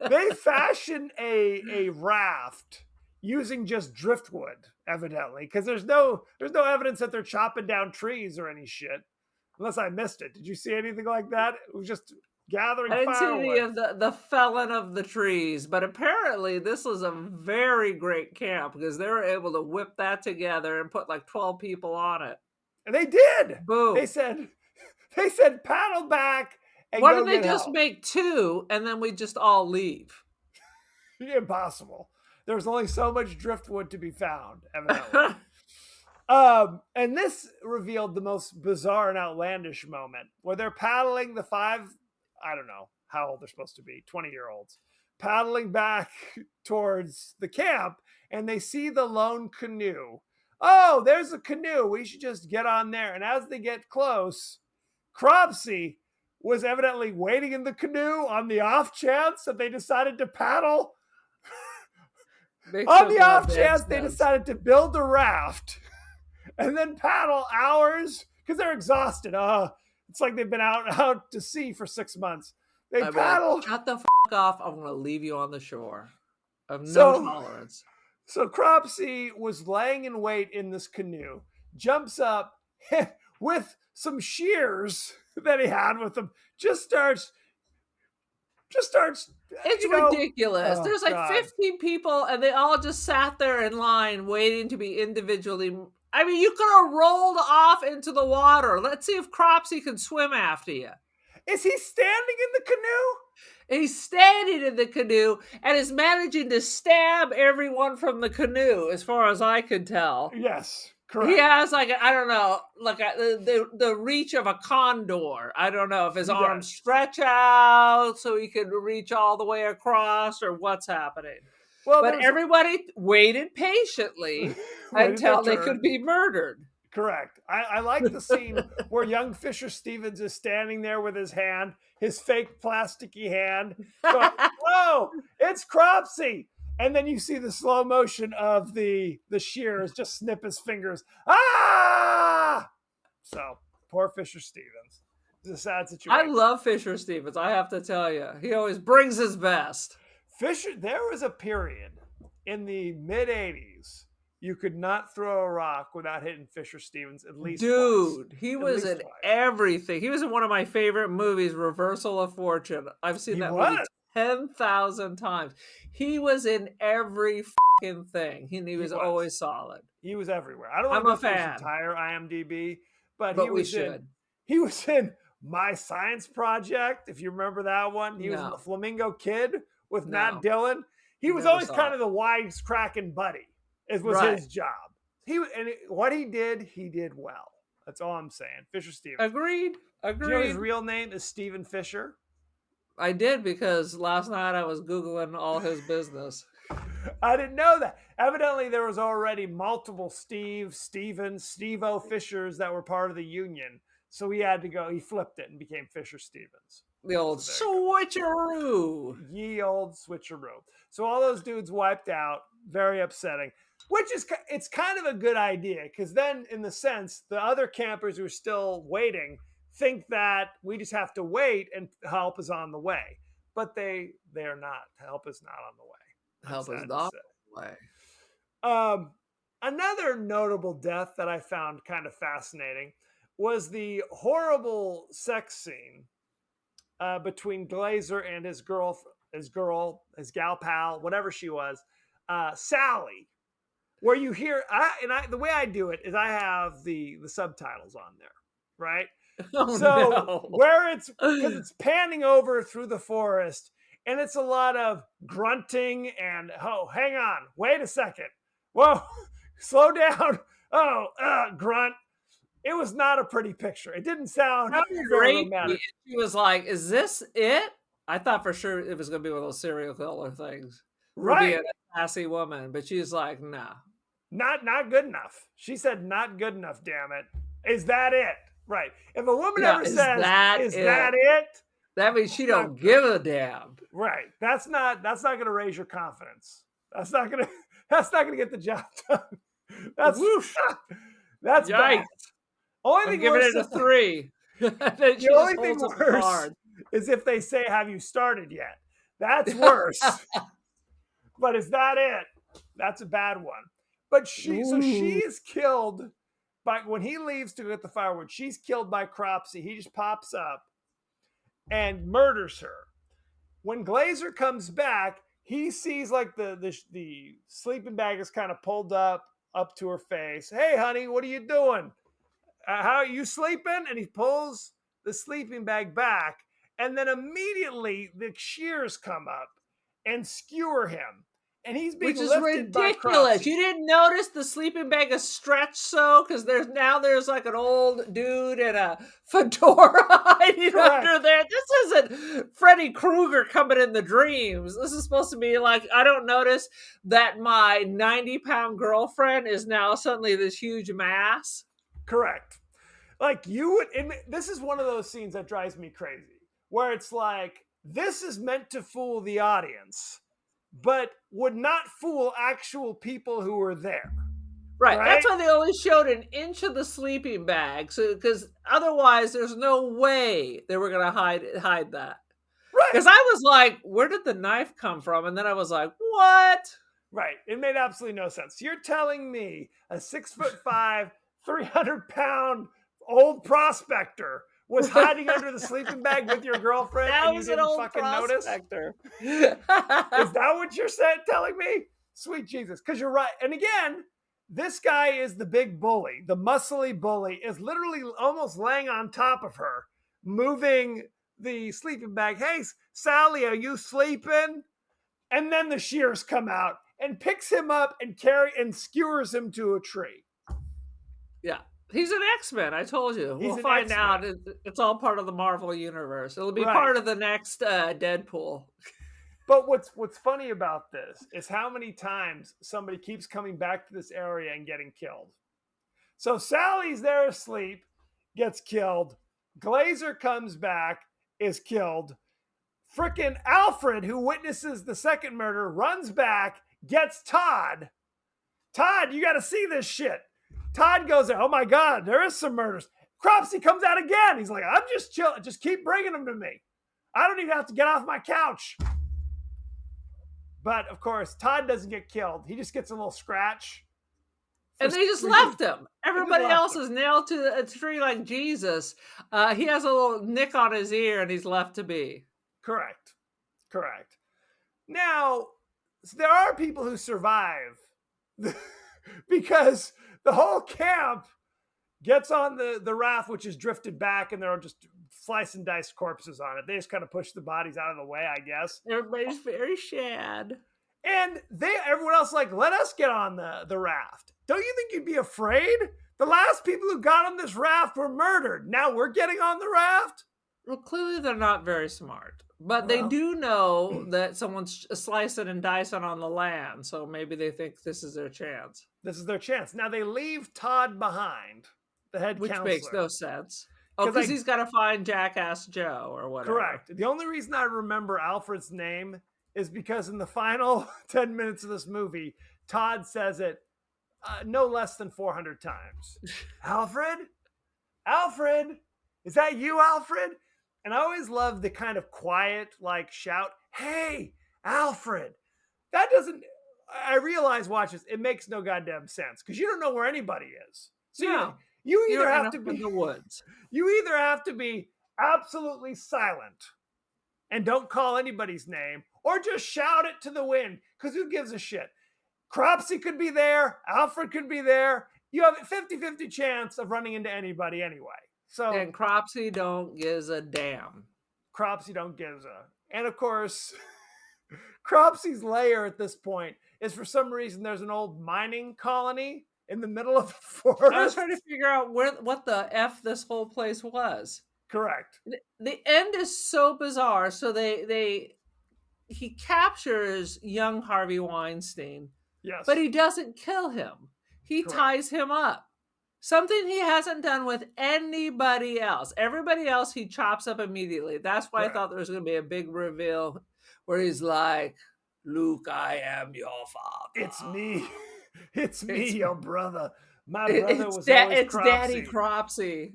they fashion a raft using just driftwood, evidently, because there's no evidence that they're chopping down trees or any shit. Unless I missed it. Did you see anything like that? It was just gathering I didn't see firewood. any of the felon of the trees, but apparently this was a very great camp because they were able to whip that together and put like 12 people on it. And they did. Boom. They said paddle back and Why go don't they get just help. make two and then we just all leave? Impossible. There's only so much driftwood to be found, evidently. And this revealed the most bizarre and outlandish moment where they're paddling the I don't know how old they're supposed to be, 20-year-olds, paddling back towards the camp, and they see the lone canoe. Oh, there's a canoe. We should just get on there. And as they get close, Cropsey was evidently waiting in the canoe on the off chance that they decided to paddle. On the off chance they decided to build a raft and then paddle hours because they're exhausted. It's like they've been out to sea for 6 months. They paddle. Shut the fuck off. I'm going to leave you on the shore. I have no tolerance. So Cropsey was laying in wait in this canoe, jumps up with some shears that he had with him, just starts just starts. It's ridiculous. There's like 15 people, and they all just sat there in line waiting to be individually. I mean, you could have rolled off into the water. Let's see if Cropsy can swim after you. Is he standing in the canoe? He's standing in the canoe and is managing to stab everyone from the canoe, as far as I could tell. Yes, correct. He has like I don't know, like the reach of a condor. I don't know if his arms stretch out so he could reach all the way across, or what's happening. Well, but everybody waited patiently until they could be murdered. Correct. I like the scene where young Fisher Stevens is standing there with his hand, his fake plasticky hand, going, "Whoa, it's Cropsy!" And then you see the slow motion of the shears just snip his fingers. Ah! So poor Fisher Stevens. It's a sad situation. I love Fisher Stevens. I have to tell you, he always brings his best. There was a period in the mid-'80s. You could not throw a rock without hitting Fisher Stevens at least Dude, twice. He was in everything. He was in one of my favorite movies, Reversal of Fortune. I've seen that movie 10,000 times. He was in every fucking thing. He was always solid. He was everywhere. I don't want to go through his entire IMDb, but he was in My Science Project, if you remember that one. He was in The Flamingo Kid with Matt Dillon. He was always kind of the wisecracking buddy. It was his job. What he did well. That's all I'm saying. Fisher Stevens. Agreed. Do you know his real name is Stephen Fisher? I did, because last night I was Googling all his business. I didn't know that. Evidently, there was already multiple Stevens, Steve-O Fishers that were part of the union. So he had to go. He flipped it and became Fisher Stevens. The old switcheroo. Ye old switcheroo. So all those dudes wiped out. Very upsetting. It's kind of a good idea, because then, in the sense, the other campers who are still waiting think that we just have to wait and help is on the way. But they are not. Help is not on the way. Help is not on the way. Another notable death that I found kind of fascinating was the horrible sex scene between Glazer and his gal pal, whatever she was, Sally, where you hear, the way I do it is I have the subtitles on there, right? Where because it's panning over through the forest, and it's a lot of grunting and, oh, hang on, wait a second, whoa, slow down, grunt. It was not a pretty picture. It didn't sound very romantic. She was like, "Is this it?" I thought for sure it was going to be one of those serial killer things. Right. A classy woman, but she's like, "No. Not good enough." She said, "Not good enough, damn it. Is that it?" Right. If a woman ever says, "Is that it?" That means she don't give a damn. Right. That's not going to raise your confidence. That's not going to get the job done. That's whoosh. That's bad. I'm giving it a 3. The only thing worse is if they say, "Have you started yet?" That's worse. But is that it? That's a bad one. But she is killed when he leaves to get the firewood. She's killed by Cropsy. He just pops up and murders her. When Glazer comes back, he sees like the sleeping bag is kind of pulled up to her face. "Hey, honey, what are you doing? How are you sleeping?" And he pulls the sleeping bag back, and then immediately the shears come up and skewer him, and he's being lifted by Cropsy. Which is ridiculous. You didn't notice the sleeping bag is stretched so, because there's like an old dude in a fedora hiding under there. This isn't Freddy Krueger coming in the dreams. This is supposed to be like, I don't notice that my 90-pound girlfriend is now suddenly this huge mass. Correct. Like you would, and this is one of those scenes that drives me crazy, where it's like, this is meant to fool the audience, but would not fool actual people who were there. Right. That's why they only showed an inch of the sleeping bag, so because otherwise there's no way they were going to hide that. Right. Because I was like, where did the knife come from? And then I was like, what? Right. It made absolutely no sense. You're telling me a 6'5", 300-pound old prospector was hiding under the sleeping bag with your girlfriend That and you was an didn't old fucking notice? prospector. Is that what you're saying, telling me? Sweet Jesus. Because you're right. And again, this guy is the big bully. The muscly bully is literally almost laying on top of her, moving the sleeping bag. Hey, Sally, are you sleeping? And then the shears come out and picks him up and skewers him to a tree. Yeah. He's an X-Men, I told you. He's We'll an find X-Men. out. It's all part of the Marvel universe. It'll be Right. part of the next Deadpool. But what's funny about this is how many times somebody keeps coming back to this area and getting killed. So Sally's there asleep, gets killed. Glazer comes back, is killed. Frickin' Alfred, who witnesses the second murder, runs back, gets Todd. Todd, you got to see this shit. Todd goes, oh my God, there is some murders. Cropsey comes out again. He's like, I'm just chill. Just keep bringing them to me. I don't even have to get off my couch. But of course, Todd doesn't get killed. He just gets a little scratch. And they just left him. Everybody else is nailed to a tree like Jesus. He has a little nick on his ear and he's left to be. Correct. Now, there are people who survive because the whole camp gets on the raft, which is drifted back, and they're just slice and dice corpses on it. They just kind of push the bodies out of the way, I guess. Everybody's very sad. And everyone else like, let us get on the raft. Don't you think you'd be afraid? The last people who got on this raft were murdered. Now we're getting on the raft? Well, clearly they're not very smart. But they do know that someone's slicing and dicing on the land. So maybe they think this is their chance. This is their chance. Now they leave Todd behind, the head counselor. Which makes no sense. Oh, because he's got to find Jackass Joe or whatever. Correct. The only reason I remember Alfred's name is because in the final 10 minutes of this movie, Todd says it no less than 400 times. Alfred? Alfred? Is that you, Alfred? And I always love the kind of quiet, like, shout, hey, Alfred. That doesn't, I realize, watch this, it makes no goddamn sense because you don't know where anybody is. So no. You either have to be in the woods. You either have to be absolutely silent and don't call anybody's name, or just shout it to the wind, because who gives a shit? Cropsey could be there, Alfred could be there. You have a 50-50 chance of running into anybody anyway. So and Cropsey don't gives a damn. Cropsey don't gives a. And of course, Cropsey's lair at this point is, for some reason, there's an old mining colony in the middle of the forest. I was trying to figure out what the F this whole place was. Correct. The end is so bizarre. So he captures young Harvey Weinstein. Yes. But he doesn't kill him. He ties him up. Something he hasn't done with anybody else. Everybody else he chops up immediately. That's why I thought there was going to be a big reveal where he's like, Luke, I am your father. It's me. It's me, your brother. My brother was always it's Daddy Cropsey.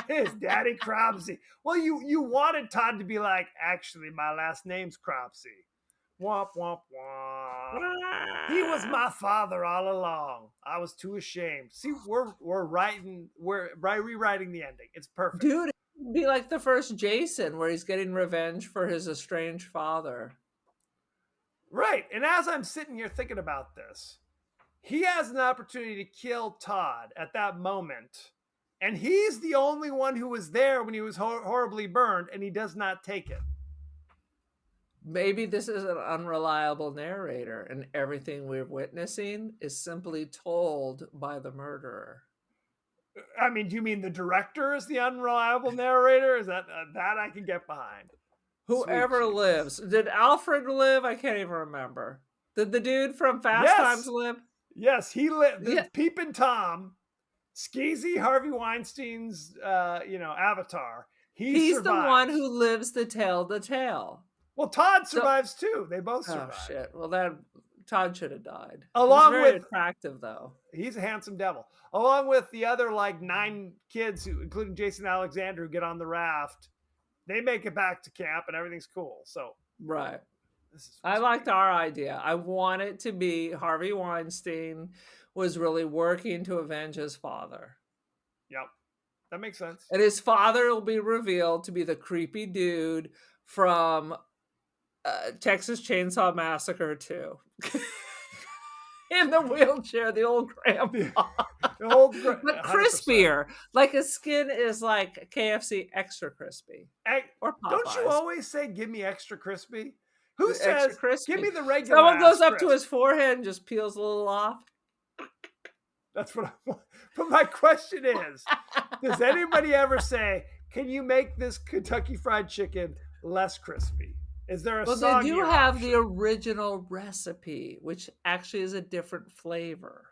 It's Daddy Cropsey. Well, you wanted Todd to be like, actually, my last name's Cropsey. Womp, womp, womp. He was my father all along. I was too ashamed. See, we're rewriting the ending. It's perfect. Dude, it'd be like the first Jason where he's getting revenge for his estranged father. Right. And as I'm sitting here thinking about this, he has an opportunity to kill Todd at that moment. And he's the only one who was there when he was horribly burned, and he does not take it. Maybe this is an unreliable narrator, and everything we're witnessing is simply told by the murderer. I mean, do you mean the director is the unreliable narrator? Is that I can get behind? Whoever lives. Did Alfred live? I can't even remember. Did the dude from Fast Times live? Yes, he lived. Peepin' Tom, Skeezy Harvey Weinstein's, avatar. He's the one who lives to tell the tale. Well, Todd survives too. They both survive. Oh shit! Well, Todd should have died. Along very attractive though. He's a handsome devil. Along with the other 9 kids, including Jason Alexander, who get on the raft. They make it back to camp and everything's cool. So right. I liked our idea. I want it to be Harvey Weinstein was really working to avenge his father. Yep. that makes sense. And his father will be revealed to be the creepy dude from Texas Chainsaw Massacre 2. In the wheelchair, the old grandpa. But crispier. Like his skin is like KFC extra crispy. Or Popeyes. Don't you always say, give me extra crispy? Who says, give me the regular? Someone goes up to his forehead and just peels a little off. That's what I want. But my question is, does anybody ever say, can you make this Kentucky Fried Chicken less crispy? Is there a Well, they do have the original recipe, which actually is a different flavor.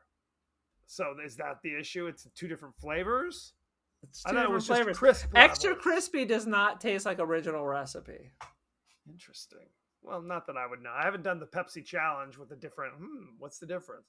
So is that the issue? It's 2 different flavors? It's 2 different flavors. Extra crispy does not taste like original recipe. Interesting. Well, not that I would know. I haven't done the Pepsi challenge with a different, what's the difference?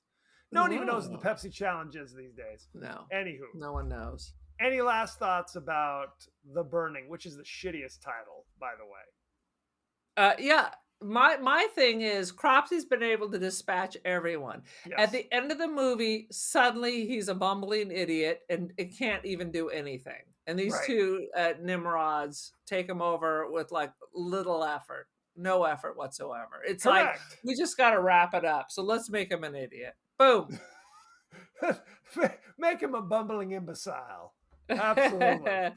No one even knows what the Pepsi challenge is these days. No. Anywho. No one knows. Any last thoughts about The Burning, which is the shittiest title, by the way? Yeah. My thing is Cropsy's been able to dispatch everyone. Yes. At the end of the movie, suddenly he's a bumbling idiot and it can't even do anything. And these 2 Nimrods take him over with like little effort. No effort whatsoever. It's like, we just got to wrap it up. So let's make him an idiot. Boom. Make him a bumbling imbecile. Absolutely.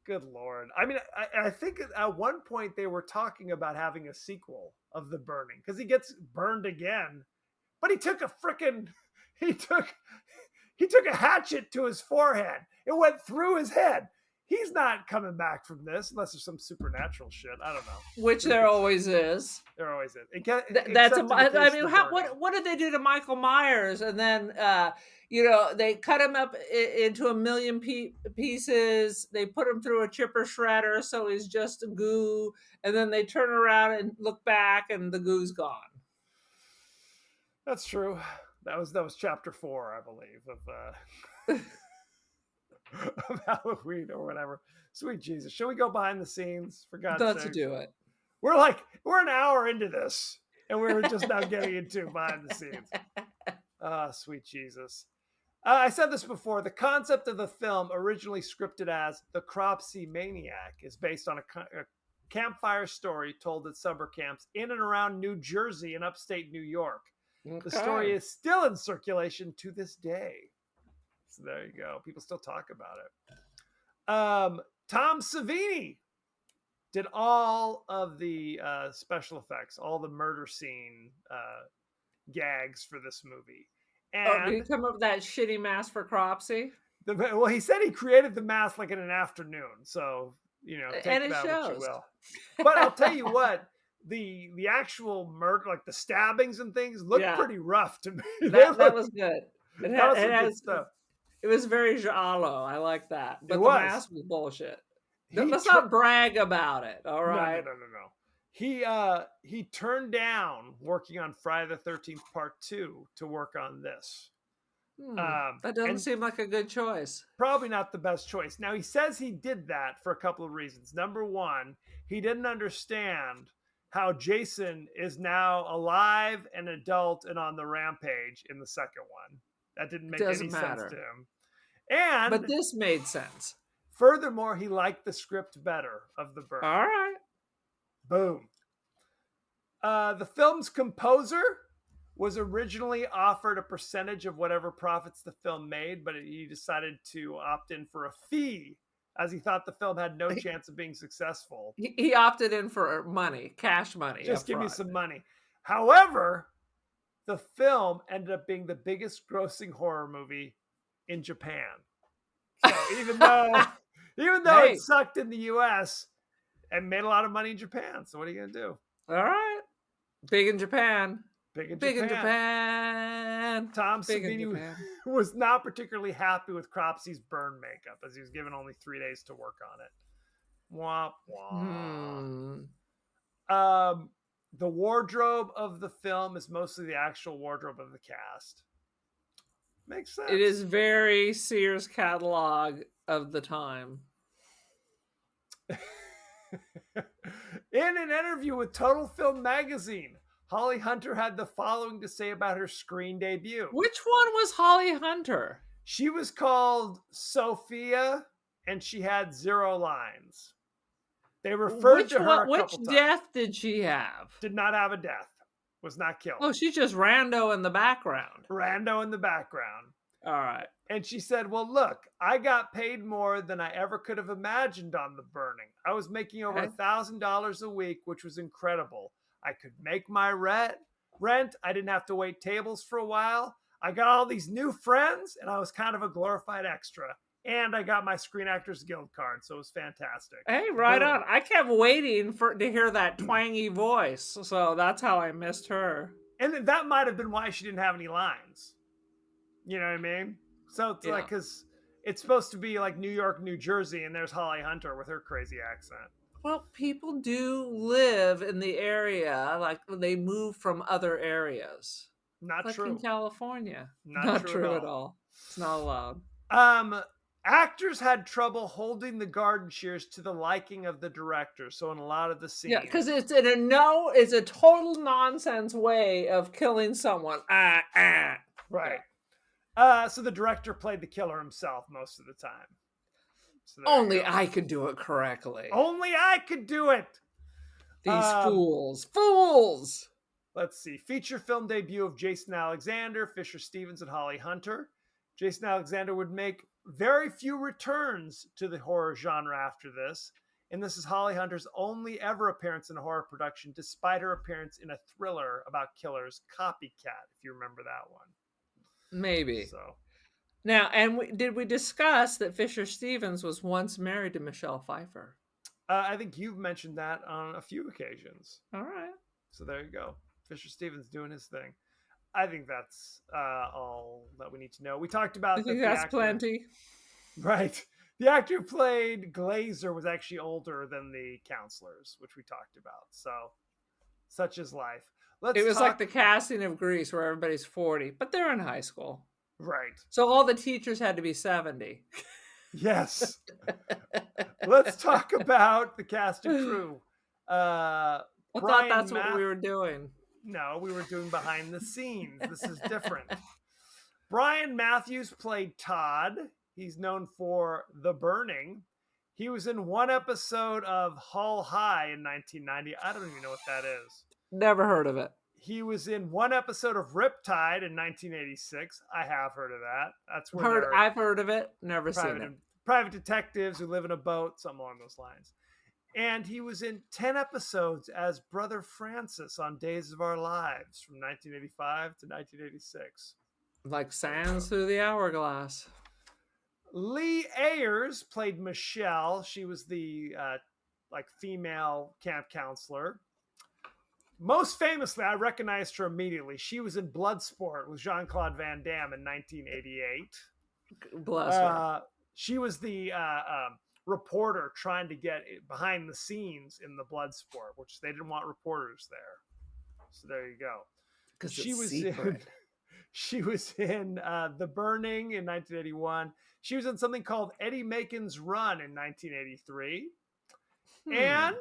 Good Lord. I mean, I think at one point they were talking about having a sequel of The Burning because he gets burned again, but he took a hatchet to his forehead. It went through his head. He's not coming back from this unless there's some supernatural shit. I don't know. Which there always is. There always is. I mean, what did they do to Michael Myers? And then, they cut him up into a million pieces. They put him through a chipper shredder, so he's just a goo. And then they turn around and look back, and the goo's gone. That's true. That was chapter 4, I believe, of Halloween or whatever. Sweet Jesus. Should we go behind the scenes, for God's sake? Let's do it. We're an hour into this, and we're just now getting into behind the scenes. Sweet Jesus. I said this before. The concept of the film, originally scripted as The Cropsy Maniac, is based on a campfire story told at summer camps in and around New Jersey and upstate New York. Okay. The story is still in circulation to this day. So there you go. People still talk about it. Tom Savini did all of the special effects, all the murder scene gags for this movie. And did he come up with that shitty mask for Cropsy? Well, he said he created the mask like in an afternoon. So, take and that shows. what you will. But I'll tell you what, the actual murder, like the stabbings and things, looked pretty rough to me. That was good. Good stuff. It was very giallo. I like that. But the mask was bullshit. Let's not brag about it. All right. No. He turned down working on Friday the 13th Part 2 to work on this. That doesn't seem like a good choice. Probably not the best choice. Now, he says he did that for a couple of reasons. Number one, he didn't understand how Jason is now alive and adult and on the rampage in the second one. That didn't make any sense to him. But this made sense. Furthermore, he liked the script better of The Burn. All right. Boom. The film's composer was originally offered a percentage of whatever profits the film made, but he decided to opt in for a fee as he thought the film had no chance of being successful. He opted in for money, cash money. Just give me some money. However, the film ended up being the biggest grossing horror movie in Japan. So even though it sucked in the US, it made a lot of money in Japan. So what are you going to do? All right. Big in Japan. Big in Japan. Tom Savini was not particularly happy with Cropsy's burn makeup, as he was given only 3 days to work on it. Womp womp. The wardrobe of the film is mostly the actual wardrobe of the cast. Makes sense. It is very Sears catalog of the time. In an interview with Total Film Magazine, Holly Hunter had the following to say about her screen debut. Which one was Holly Hunter? She was called Sophia and she had 0 lines. They referred to her a Which couple times. death did she have? Did not have a death. Was not killed. Oh, she's just rando in the background. Rando in the background. All right. And she said, well, look, I got paid more than I ever could have imagined on The Burning. I was making over Okay. $1,000 a week, which was incredible. I could make my rent. I didn't have to wait tables for a while. I got all these new friends, and I was kind of a glorified extra. And I got my Screen Actors Guild card, so it was fantastic. Hey, right Boom. on. I kept waiting to hear that twangy voice, so that's how I missed her. And that might have been why she didn't have any lines. You know what I mean? So it's like, because it's supposed to be like New York, New Jersey, and there's Holly Hunter with her crazy accent. Well, people do live in the area, like they move from other areas. Not like true. in California. Not true at all. It's not allowed. Actors had trouble holding the garden shears to the liking of the director. So in a lot of the scenes, Yeah, because it's a total nonsense way of killing someone. Right. Yeah. So the director played the killer himself most of the time. So only I could do it correctly. Only I could do it. These fools. Let's see. Feature film debut of Jason Alexander, Fisher Stevens, and Holly Hunter. Jason Alexander would make very few returns to the horror genre after this. And this is Holly Hunter's only ever appearance in a horror production, despite her appearance in a thriller about killers, Copycat, if you remember that one. Maybe. So now, and did we discuss that Fisher Stevens was once married to Michelle Pfeiffer? I think you've mentioned that on a few occasions. All right. So there you go. Fisher Stevens doing his thing. I think that's all that we need to know. We talked about I think that's plenty. Right. The actor who played Glazer was actually older than the counselors, which we talked about. So, such is life. It was like the casting of Grease, where everybody's 40, but they're in high school. Right. So all the teachers had to be 70. Yes. Let's talk about the cast and crew. I thought that's what we were doing. No, we were doing behind the scenes. This is different. Brian Matthews played Todd. He's known for The Burning. He was in one episode of Hull High in 1990. I don't even know what that is. Never heard of it. He was in one episode of Riptide in 1986. I have heard of that. That's where I've heard of it. Never seen it. Private detectives who live in a boat, something along those lines. And he was in 10 episodes as Brother Francis on Days of Our Lives from 1985 to 1986. Like sands through the hourglass. Lee Ayers played Michelle. She was the female camp counselor. Most famously, I recognized her immediately. She was in Bloodsport with Jean-Claude Van Damme in 1988. Bless her. She was the reporter trying to get behind the scenes in the Bloodsport, which they didn't want reporters there. So there you go. Because she was in The Burning in 1981. She was in something called Eddie Macon's Run in 1983. And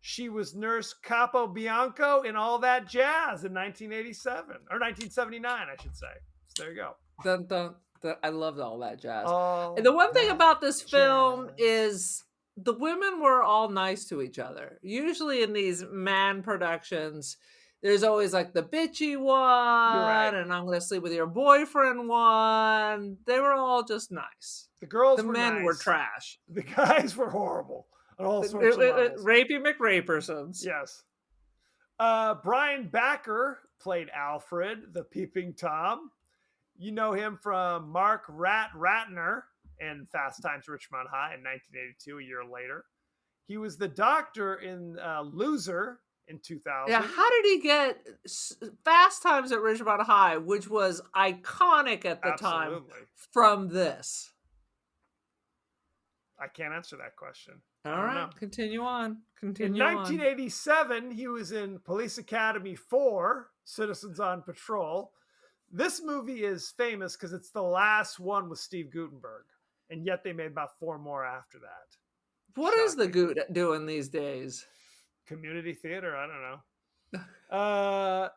she was Nurse Capo Bianco in All That Jazz in 1987. Or 1979, I should say. So there you go. Dun, dun. I loved All That Jazz. And the one thing about this film is the women were all nice to each other. Usually in these man productions, there's always like the bitchy one, and I'm going to sleep with your boyfriend one. They were all just nice. The men nice. were trash. The guys were horrible on all sorts of levels. Rapey McRapersons. Yes. Brian Backer played Alfred, the Peeping Tom. You know him from Mark Ratner in Fast Times at Ridgemont High in 1982, a year later. He was the doctor in Loser in 2000. Yeah, how did he get Fast Times at Ridgemont High, which was iconic at the time, from this? I can't answer that question. All right, continue on. In 1987, he was in Police Academy 4, Citizens on Patrol. This movie is famous because it's the last one with Steve Guttenberg, and yet they made about 4 more after that. What is the Goot doing these days? Community theater? I don't know.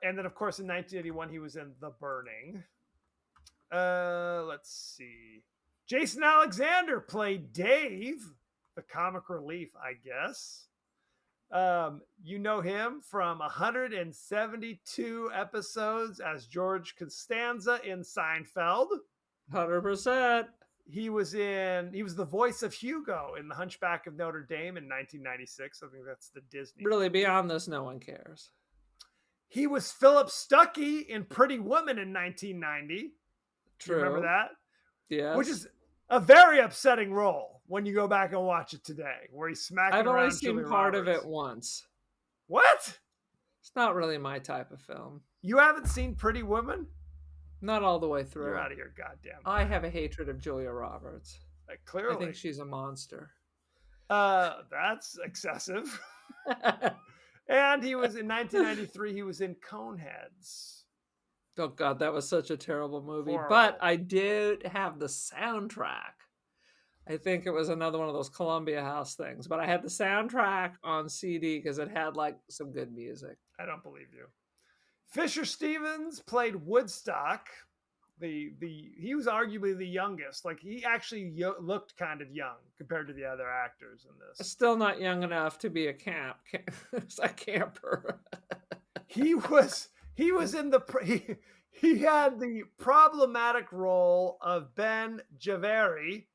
And then, of course, in 1981, he was in The Burning. Let's see. Jason Alexander played Dave, the comic relief, I guess. You know him from 172 episodes as George Costanza in Seinfeld. 100%. He was the voice of Hugo in The Hunchback of Notre Dame in 1996. I think that's the Disney. Really, beyond this, no one cares. He was Philip Stuckey in Pretty Woman in 1990. True. You remember that? Yes. Which is a very upsetting role when you go back and watch it today, where he's smacking I've around only seen Julia part Roberts. of it once. What? It's not really my type of film. You haven't seen Pretty Woman? Not all the way through. You're out of your goddamn mind. I have a hatred of Julia Roberts. Clearly. I think she's a monster. That's excessive. And he was in 1993. He was in Coneheads. Oh God, that was such a terrible movie. Horrible. But I did have the soundtrack. I think it was another one of those Columbia House things. But I had the soundtrack on CD because it had like some good music. I don't believe you. Fisher Stevens played Woodstock. He was arguably the youngest. Like he actually looked kind of young compared to the other actors in this. Still not young enough to be a camper. He was in he had the problematic role of Ben Javeri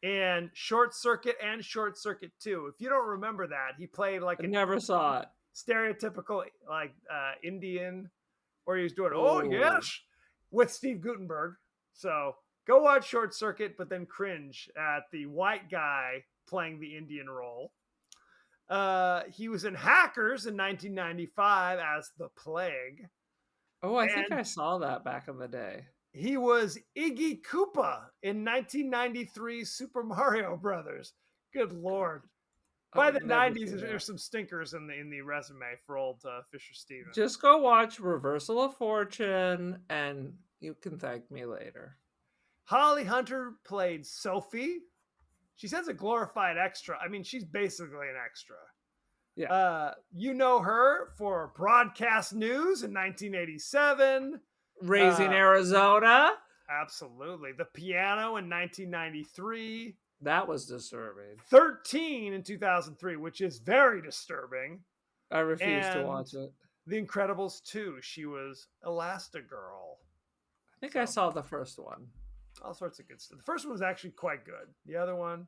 in Short Circuit and Short Circuit 2. If you don't remember that, he played like I never saw it. Stereotypical like Indian, where he was doing Oh. yes with Steve Guttenberg. So go watch Short Circuit, but then cringe at the white guy playing the Indian role. He was in Hackers in 1995 as the Plague. Oh, I think I saw that back in the day. He was Iggy Koopa in 1993 Super Mario Brothers. Good Lord. By the 90s, there's some stinkers in the resume for old Fisher Stevens. Just go watch Reversal of Fortune and you can thank me later. Holly Hunter played Sophie. She says a glorified extra. I mean, she's basically an extra. Yeah. You know her for Broadcast News in 1987. Raising Arizona. Absolutely. The Piano in 1993. That was disturbing. 13 in 2003, which is very disturbing. I refuse to watch it. The Incredibles 2. She was Elastigirl. I think I saw the first one. All sorts of good stuff. The first one was actually quite good. The other one,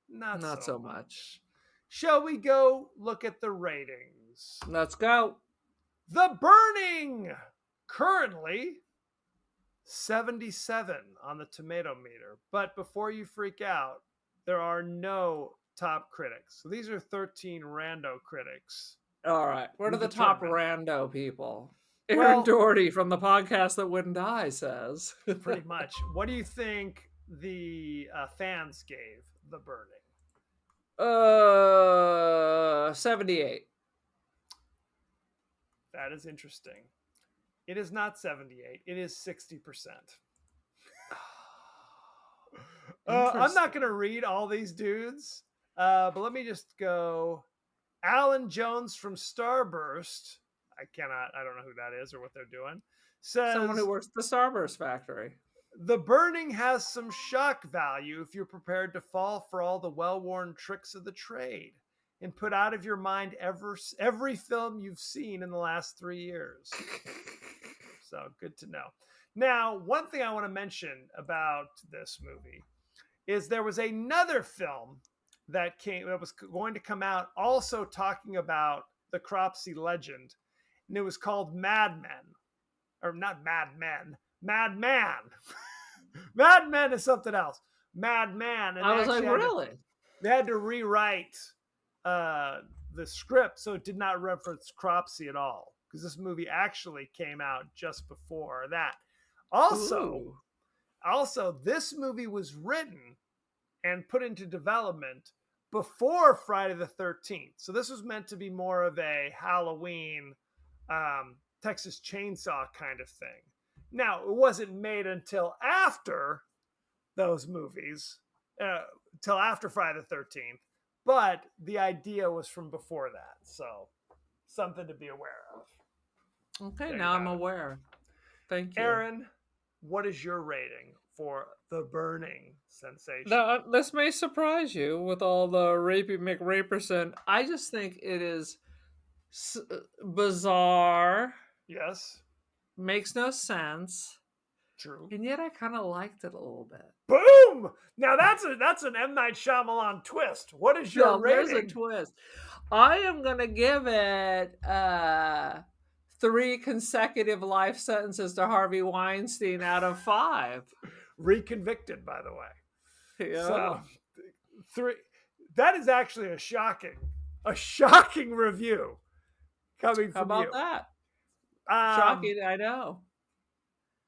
not so much. Shall we go look at the ratings? Let's go. The Burning, currently 77 on the tomato meter. But before you freak out, there are no top critics. So these are 13 rando critics. All right. What are the top rando people? Well, Aaron Doherty from the podcast that wouldn't die says. Pretty much. What do you think the fans gave The Burning? 78. That is interesting. It is not 78. It is 60%. I'm not going to read all these dudes, but let me just go. Alan Jones from Starburst. I don't know who that is or what they're doing. Says someone who works at the Starburst factory. The Burning has some shock value if you're prepared to fall for all the well-worn tricks of the trade and put out of your mind every film you've seen in the last 3 years. So good to know. Now, one thing I want to mention about this movie is there was another film that was going to come out also talking about the Cropsey legend, and it was called Mad Men. Or not Mad Men. Mad Man. Mad Men is something else. Mad Man. And I was like, really? They had to rewrite the script so it did not reference Cropsey at all, because this movie actually came out just before that. Also, this movie was written and put into development before Friday the 13th. So this was meant to be more of a Halloween Texas Chainsaw kind of thing. Now, it wasn't made until after those movies, till after Friday the 13th, but the idea was from before that. So something to be aware of. Okay, now I'm aware. Thank you. Aaron, what is your rating for The Burning sensation. Now, this may surprise you with all the rapey McRaperson. I just think it is bizarre, Yes, makes no sense, true. and yet I kind of liked it a little bit. Boom! Now that's an M. Night Shyamalan twist. What is your There's rating? a twist. I am gonna give it 3 consecutive life sentences to Harvey Weinstein out of 5. Reconvicted, by the way. Yeah. So 3. That is actually a shocking review coming How from about you. that? Um, Shocking, I know.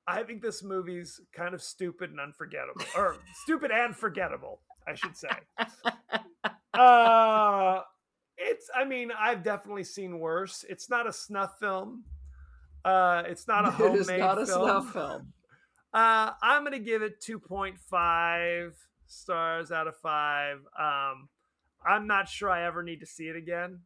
I think this movie's kind of stupid and unforgettable, or stupid and forgettable, I should say. I mean, I've definitely seen worse. It's not a snuff film. It's not a homemade It is not a film. snuff film. I'm gonna give it 2.5 stars out of 5. I'm not sure I ever need to see it again.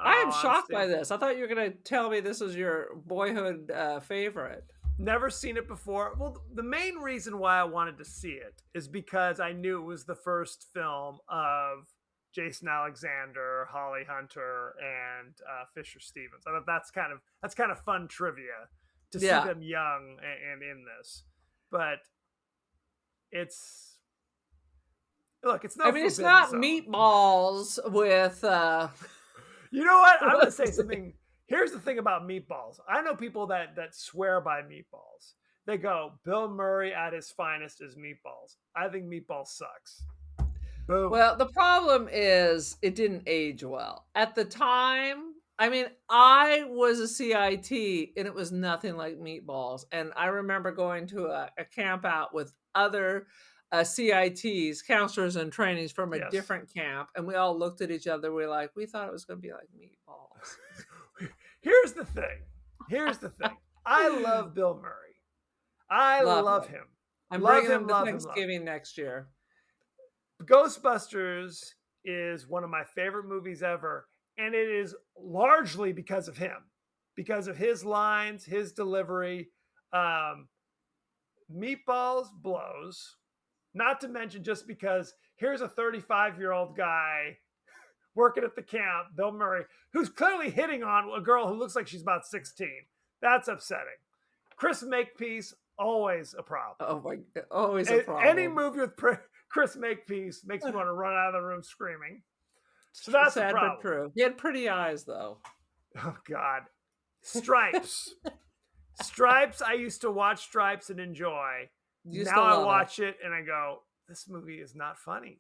I am shocked by this. I thought you were going to tell me this was your boyhood favorite. Never seen it before. Well, the main reason why I wanted to see it is because I knew it was the first film of Jason Alexander, Holly Hunter, and Fisher Stevens. I thought that's kind of fun trivia to see them young and in this. But it's no. I mean, it's not Meatballs with. You know what? I'm gonna say something. Here's the thing about Meatballs. I know people that swear by Meatballs. They go, Bill Murray at his finest is Meatballs. I think Meatballs sucks. Boom. Well, the problem is it didn't age well. At the time, I mean, I was a CIT and it was nothing like Meatballs. And I remember going to a camp out with other CITs, counselors and trainees from a different camp. And we all looked at each other. We thought it was going to be like Meatballs. Here's the thing. I love Bill Murray. I love him. I'm bringing him to Thanksgiving next year. Ghostbusters is one of my favorite movies ever. And it is largely because of him. Because of his lines, his delivery. Meatballs blows. Not to mention just because here's a 35-year-old guy working at the camp, Bill Murray, who's clearly hitting on a girl who looks like she's about 16. That's upsetting. Chris Makepeace, always a problem. Oh my God, always a problem. Any movie with Chris Makepeace makes me want to run out of the room screaming. So that's sad a problem. but true. He had pretty eyes, though. Oh God, Stripes. Stripes. I used to watch Stripes and enjoy. Now I watch it and I go, this movie is not funny.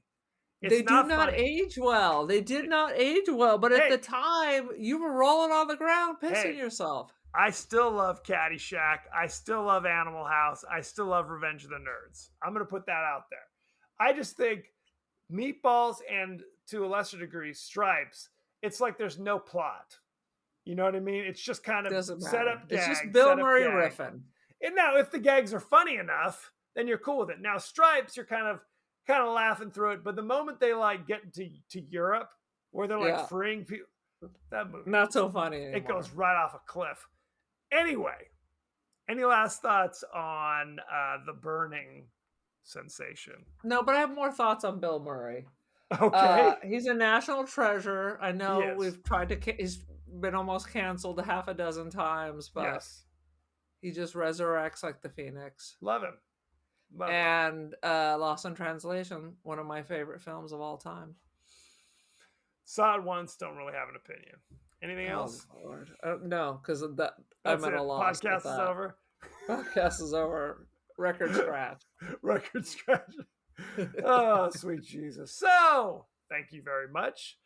They did not age well. They did not age well. But at the time, you were rolling on the ground, pissing yourself. I still love Caddyshack. I still love Animal House. I still love Revenge of the Nerds. I'm going to put that out there. I just think Meatballs and, to a lesser degree, Stripes, it's like there's no plot. You know what I mean? It's just kind of set up gags. It's just Bill Murray riffing. And now, if the gags are funny enough, then you're cool with it. Now, Stripes, you're kind of laughing through it, but the moment they get to Europe, where they're freeing people, that movie not so funny anymore. It goes right off a cliff. Anyway, any last thoughts on The Burning sensation? No, but I have more thoughts on Bill Murray. Okay, he's a national treasure. I know we've tried to. He's been almost canceled a half a dozen times, but he just resurrects like the Phoenix. Love him. And Lost in Translation, one of my favorite films of all time. Saw it once, don't really have an opinion. Anything else? Lord. No, because of that. I'm at a loss. Podcast is over. Podcast is over. Record scratch. Record scratch. Oh, sweet Jesus. So, thank you very much.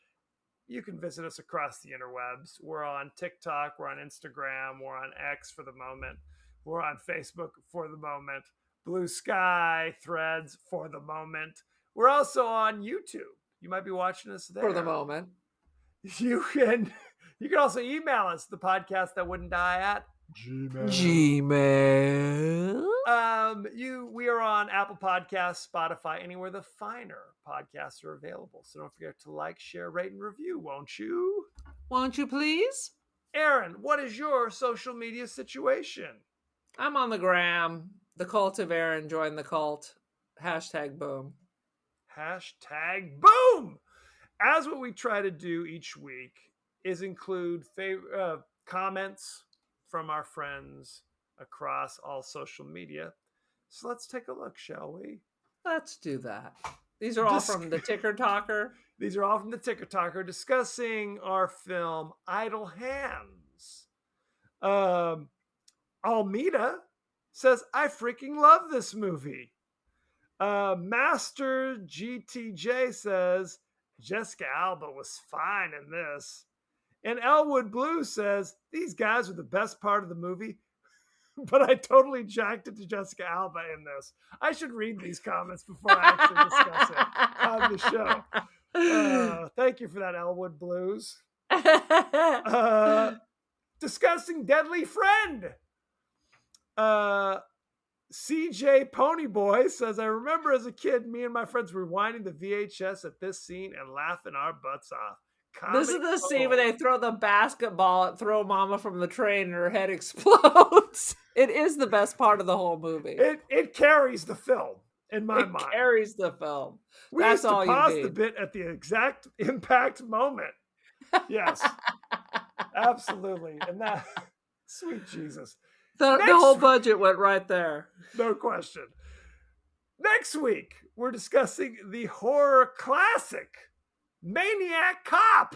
You can visit us across the interwebs. We're on TikTok. We're on Instagram. We're on X for the moment. We're on Facebook for the moment. Blue Sky, Threads for the moment. We're also on YouTube. You might be watching us there. For the moment. You can also email us, the podcast that wouldn't die at Gmail. We are on Apple Podcasts, Spotify, anywhere the finer podcasts are available. So don't forget to like, share, rate, and review, won't you? Won't you please? Aaron, what is your social media situation? I'm on the gram The cult of Aaron joined the cult. #boom. #boom. As what we try to do each week is include comments from our friends across all social media. So let's take a look, shall we? Let's do that. These are all from the Ticker Talker. These are all from the Ticker Talker discussing our film Idle Hands. Almeida says, I freaking love this movie. Master GTJ says, Jessica Alba was fine in this. And Elwood Blue says, these guys are the best part of the movie, but I totally jacked it to Jessica Alba in this. I should read these comments before I actually discuss it on the show. Thank you for that, Elwood Blues. Discussing Deadly Friend. CJ Ponyboy says, I remember as a kid, me and my friends rewinding the VHS at this scene and laughing our butts off. This is the scene where they throw the basketball at Throw Mama from the train and her head explodes. It is the best part of the whole movie. It carries the film in my mind. It carries the film. We That's used to all pause you need. the bit at the exact impact moment. Yes, absolutely. And that, sweet Jesus. The whole budget went right there. No question. Next week, we're discussing the horror classic, Maniac Cop,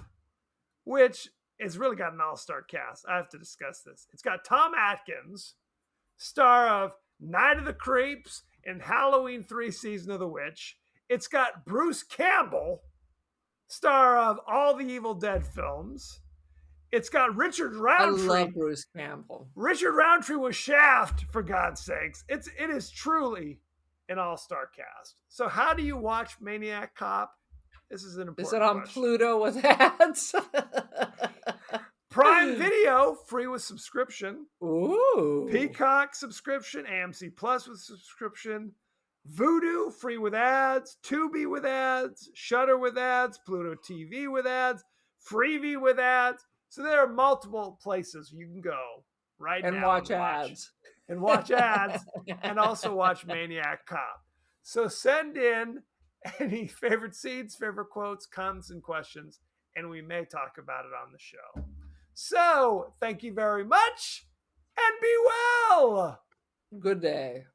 which has really got an all-star cast. I have to discuss this. It's got Tom Atkins, star of Night of the Creeps and Halloween 3 Season of the Witch. It's got Bruce Campbell, star of all the Evil Dead films. It's got Richard Roundtree. I love Bruce Campbell. Richard Roundtree was Shaft, for God's sakes. It is truly an all-star cast. So how do you watch Maniac Cop? This is an important Is it on question. Pluto with ads? Prime Video, free with subscription. Ooh. Peacock subscription. AMC Plus with subscription. Vudu, free with ads. Tubi with ads. Shudder with ads. Pluto TV with ads. Freevee with ads. So there are multiple places you can go right and now watch ads. And watch ads and also watch Maniac Cop. So send in any favorite scenes, favorite quotes, comments, and questions, and we may talk about it on the show. So thank you very much and be well. Good day.